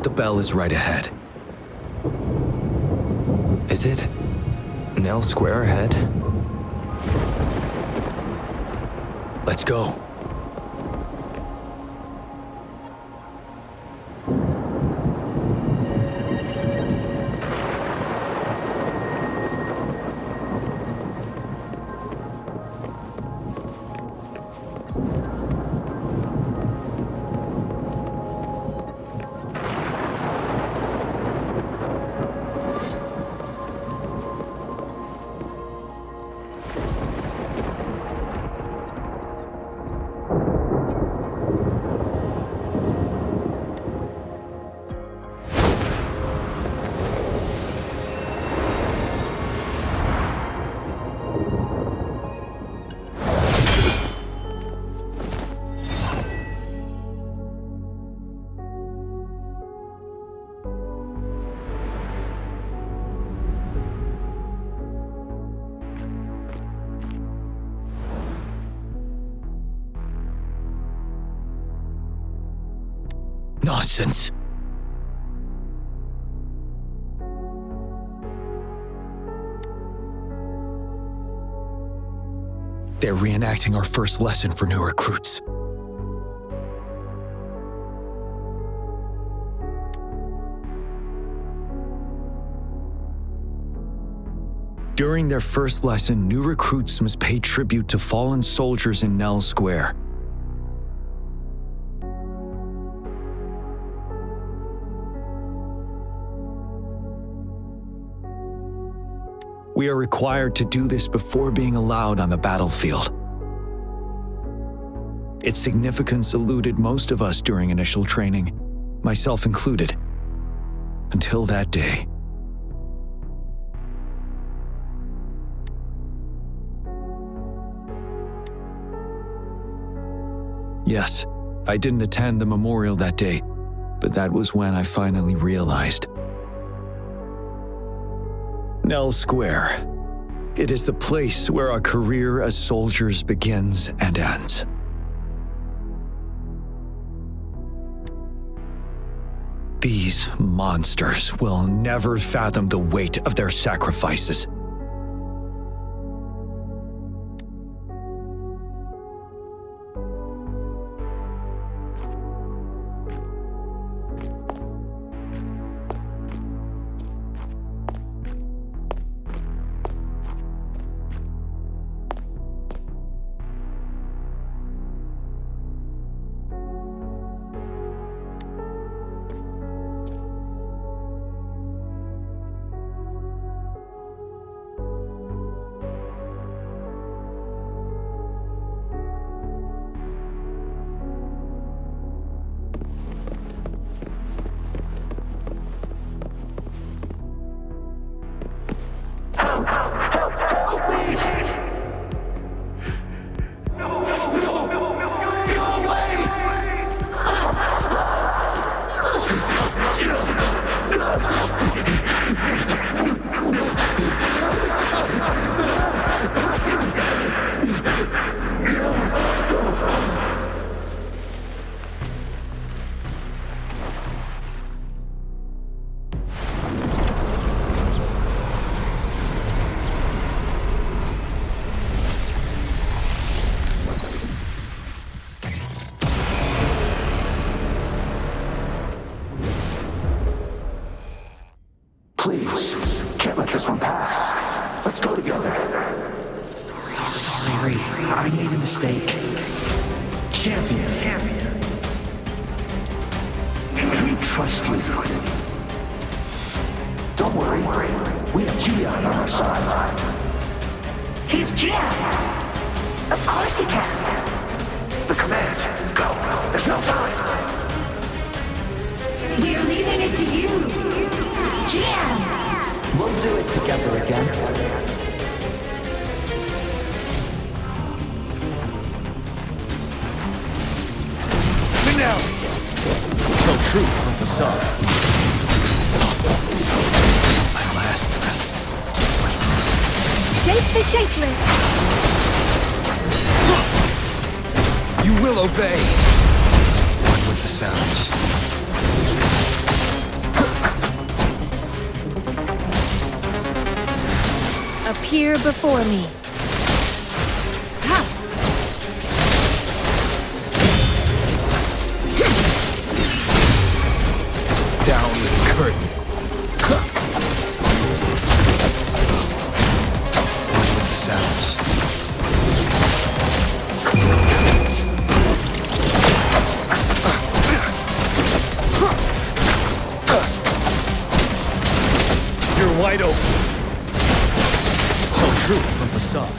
The bell is right ahead. Is it? Nell Square ahead? Let's go. Nonsense. They're reenacting our first lesson for new recruits. During their first lesson, new recruits must pay tribute to fallen soldiers in Nell Square. We are required to do this before being allowed on the battlefield. Its significance eluded most of us during initial training, myself included, until that day. Yes, I didn't attend the memorial that day, but that was when I finally realized. Nell Square. It is the place where our career as soldiers begins and ends. These monsters will never fathom the weight of their sacrifices. Please, can't let this one pass. Let's go together. Sorry, I made a mistake. Champion. We trust you. Don't worry, we have Jiyan on our side. He's Jiyan. Of course he can. The command, go. There's no time. We're leaving it to you. Jiyan! We'll do it together again. Finale! Tell truth from facade. My last breath. Shape the shapeless! You will obey! One with the sounds. Appear before me. Ha! Down with the curtain. One with the sounds. You're wide open. Tell truth from facade.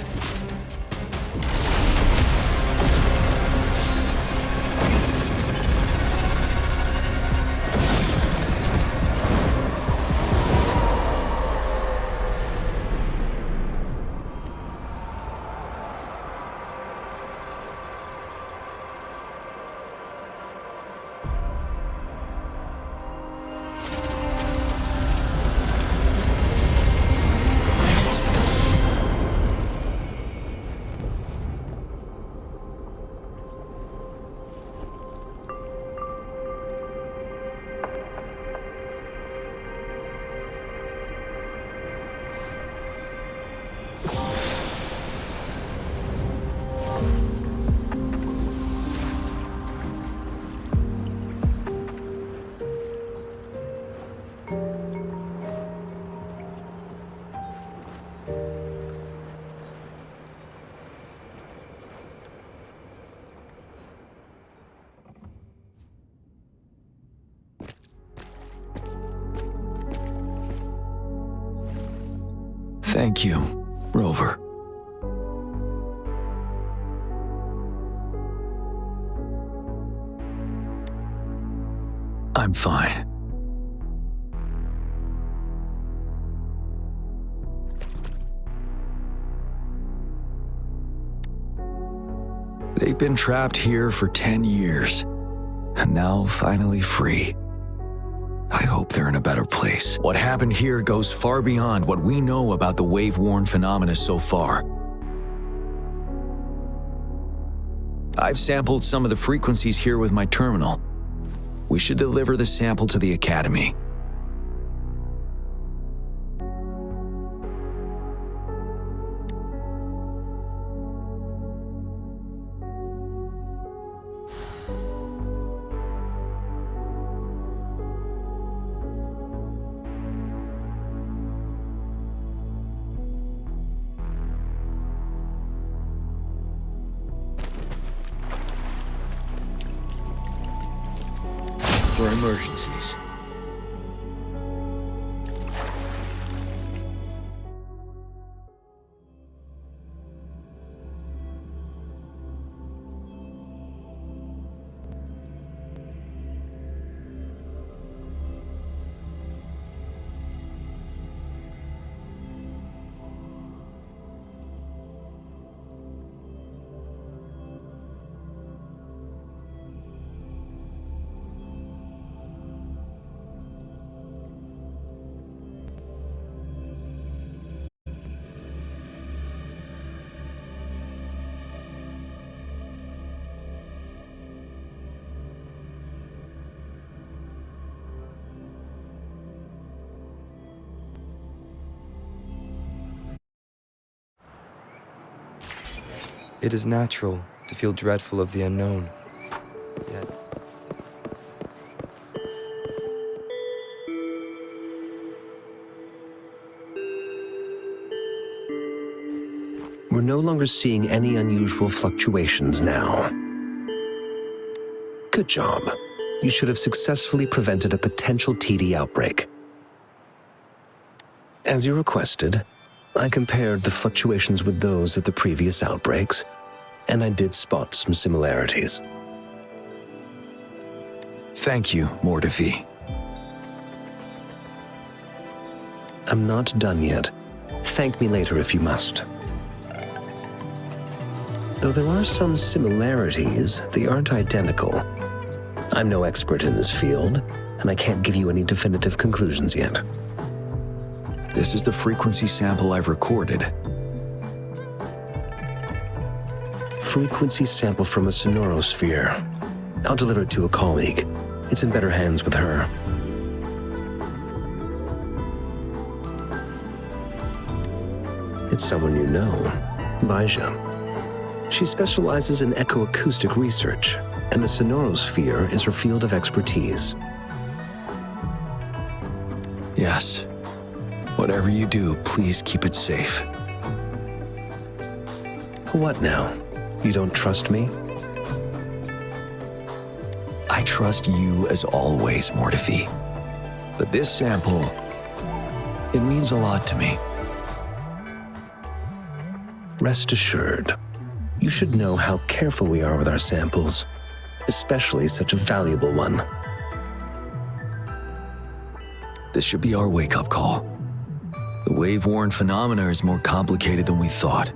Thank you, Rover. I'm fine. They've been trapped here for 10 years, and now finally free. I hope they're in a better place. What happened here goes far beyond what we know about the wave-worn phenomena so far. I've sampled some of the frequencies here with my terminal. We should deliver the sample to the Academy. For emergencies. It is natural to feel dreadful of the unknown. Yet, we're no longer seeing any unusual fluctuations now. Good job. You should have successfully prevented a potential TD outbreak. As you requested, I compared the fluctuations with those of the previous outbreaks, and I did spot some similarities. Thank you, Mordevi. I'm not done yet. Thank me later if you must. Though there are some similarities, they aren't identical. I'm no expert in this field, and I can't give you any definitive conclusions yet. This is the frequency sample I've recorded. Frequency sample from a sonorosphere. I'll deliver it to a colleague. It's in better hands with her. It's someone you know, Baija. She specializes in echoacoustic research, and the sonorosphere is her field of expertise. Yes. Whatever you do, please keep it safe. What now? You don't trust me? I trust you as always, Mordevi. But this sample, it means a lot to me. Rest assured, you should know how careful we are with our samples, especially such a valuable one. This should be our wake-up call. The wave-worn phenomena is more complicated than we thought.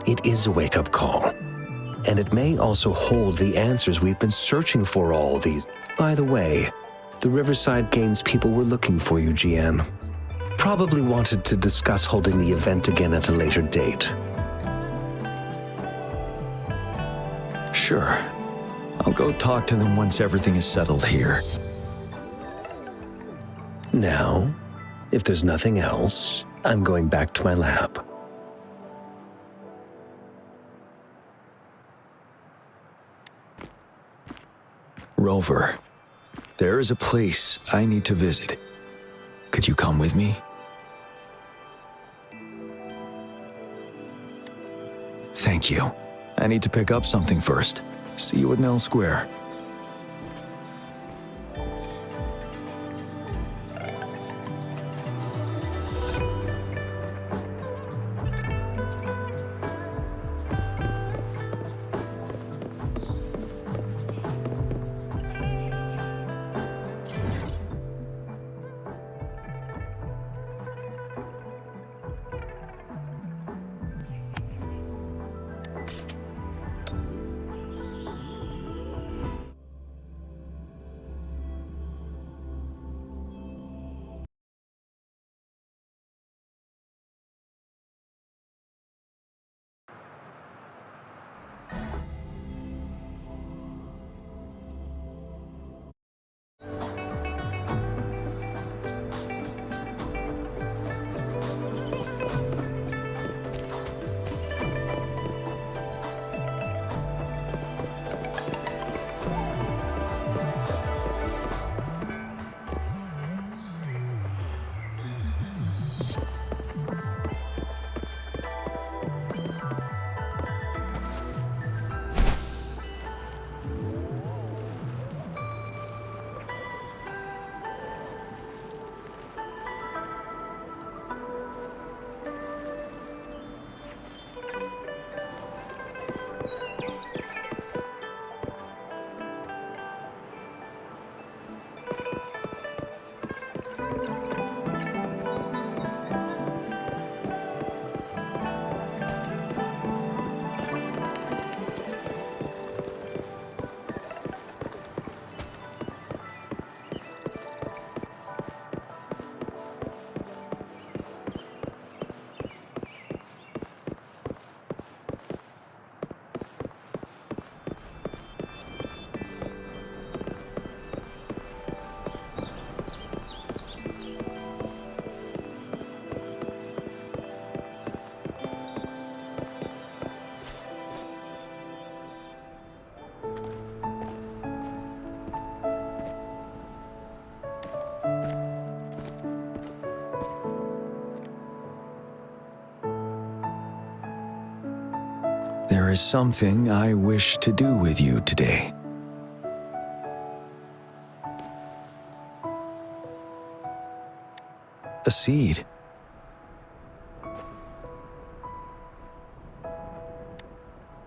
It is a wake-up call, and it may also hold the answers we've been searching for all these. By the way, the Riverside Games people were looking for you, Jiyan. Probably wanted to discuss holding the event again at a later date. Sure. I'll go talk to them once everything is settled here. Now, if there's nothing else, I'm going back to my lab. Rover, there is a place I need to visit. Could you come with me? Thank you. I need to pick up something first. See you at Nell Square. there is something I wish to do with you today. A seed.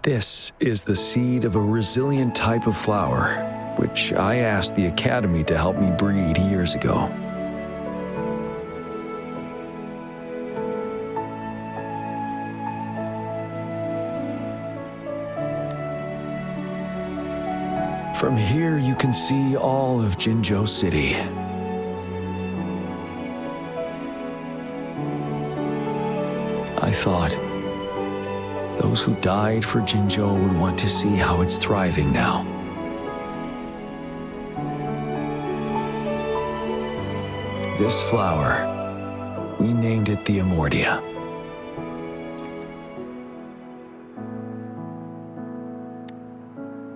This is the seed of a resilient type of flower, which I asked the Academy to help me breed years ago. From here, you can see all of Jinzhou City. I thought those who died for Jinzhou would want to see how it's thriving now. This flower, we named it the Amortia.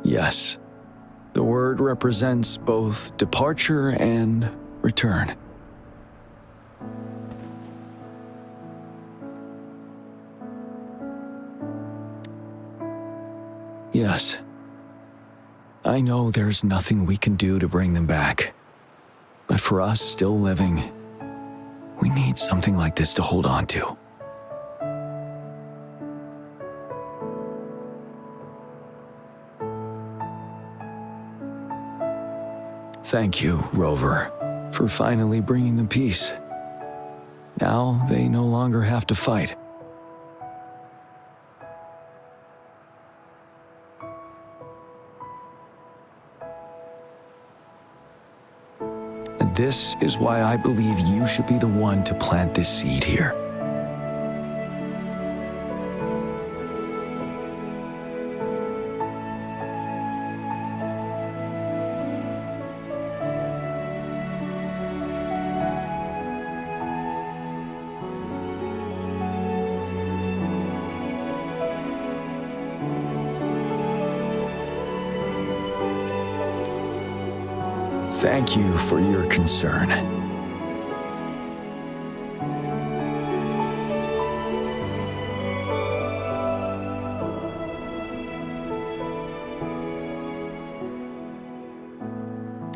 Yes, the word represents both departure and return. Yes, I know there's nothing we can do to bring them back. But for us still living, we need something like this to hold on to. Thank you, Rover, for finally bringing them peace. Now they no longer have to fight. And this is why I believe you should be the one to plant this seed here. Thank you for your concern.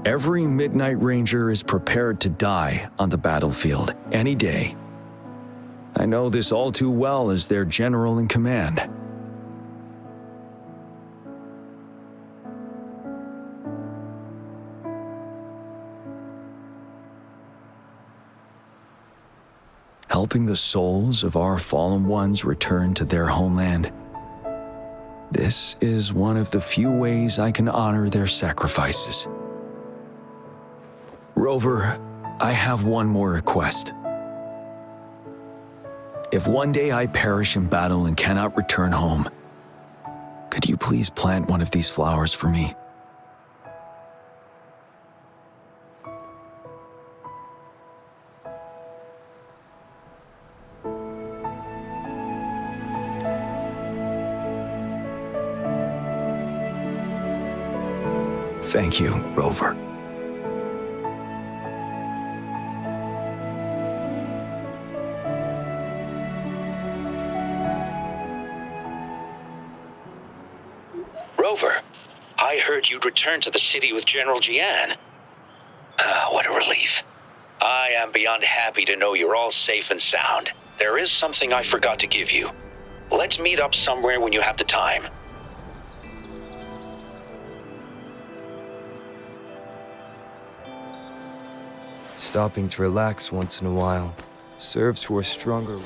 Every Midnight Ranger is prepared to die on the battlefield any day. I know this all too well as their general in command. Helping the souls of our fallen ones return to their homeland. This is one of the few ways I can honor their sacrifices. Rover, I have one more request. If one day I perish in battle and cannot return home, could you please plant one of these flowers for me? Thank you, Rover. Rover, I heard you'd returned to the city with General Jiyan. What a relief. I am beyond happy to know you're all safe and sound. There is something I forgot to give you. Let's meet up somewhere when you have the time. Stopping to relax once in a while serves for a stronger...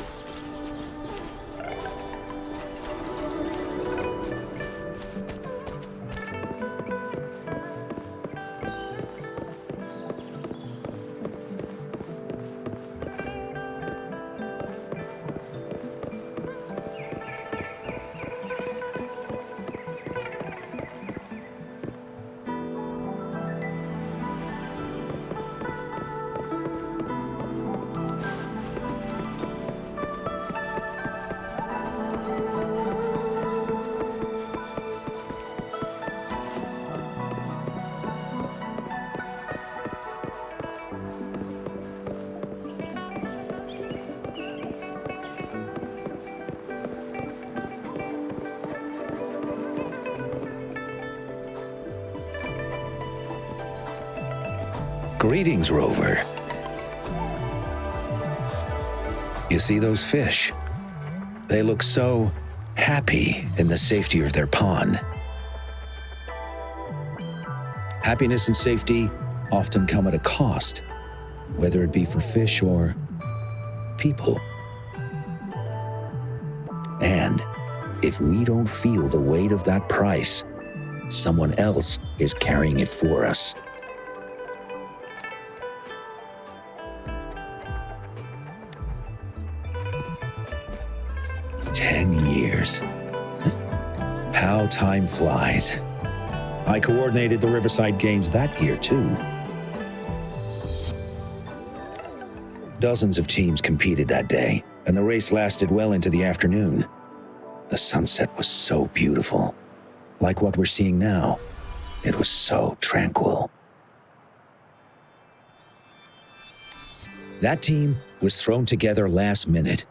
Greetings, Rover. You see those fish? They look so happy in the safety of their pond. Happiness and safety often come at a cost, whether it be for fish or people. And if we don't feel the weight of that price, someone else is carrying it for us. Years. How time flies. I coordinated the Riverside Games that year, too. Dozens of teams competed that day, and the race lasted well into the afternoon. The sunset was so beautiful. Like what we're seeing now, it was so tranquil. That team was thrown together last minute,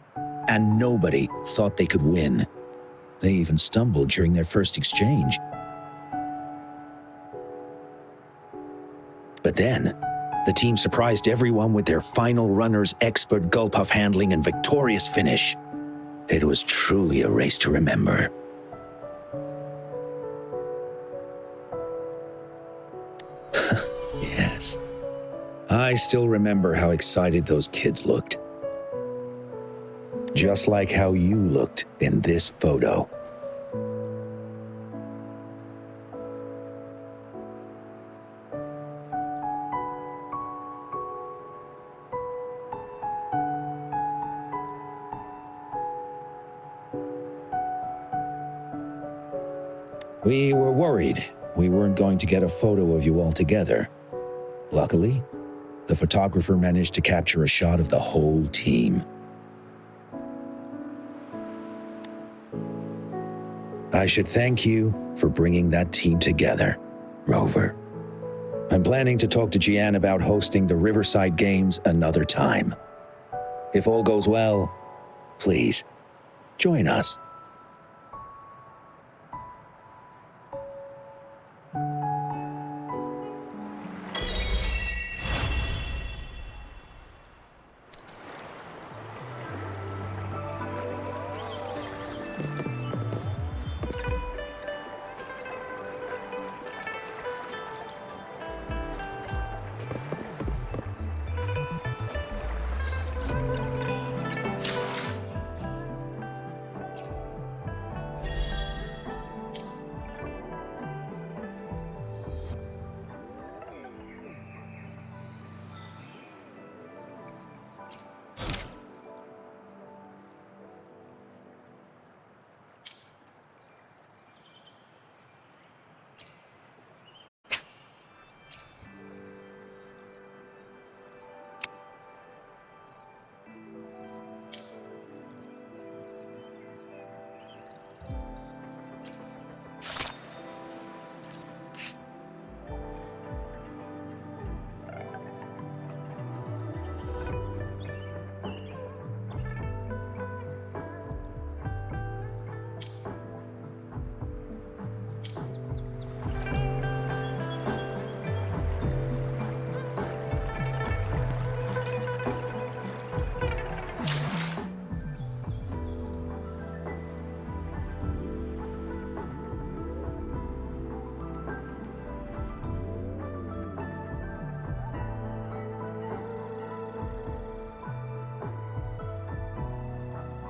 and nobody thought they could win. They even stumbled during their first exchange. But then, the team surprised everyone with their final runner's expert gulp-puff handling and victorious finish. It was truly a race to remember. Yes. I still remember how excited those kids looked. Just like how you looked in this photo. We were worried we weren't going to get a photo of you all together. Luckily, the photographer managed to capture a shot of the whole team. I should thank you for bringing that team together, Rover. I'm planning to talk to Jiyan about hosting the Riverside Games another time. If all goes well, please, join us.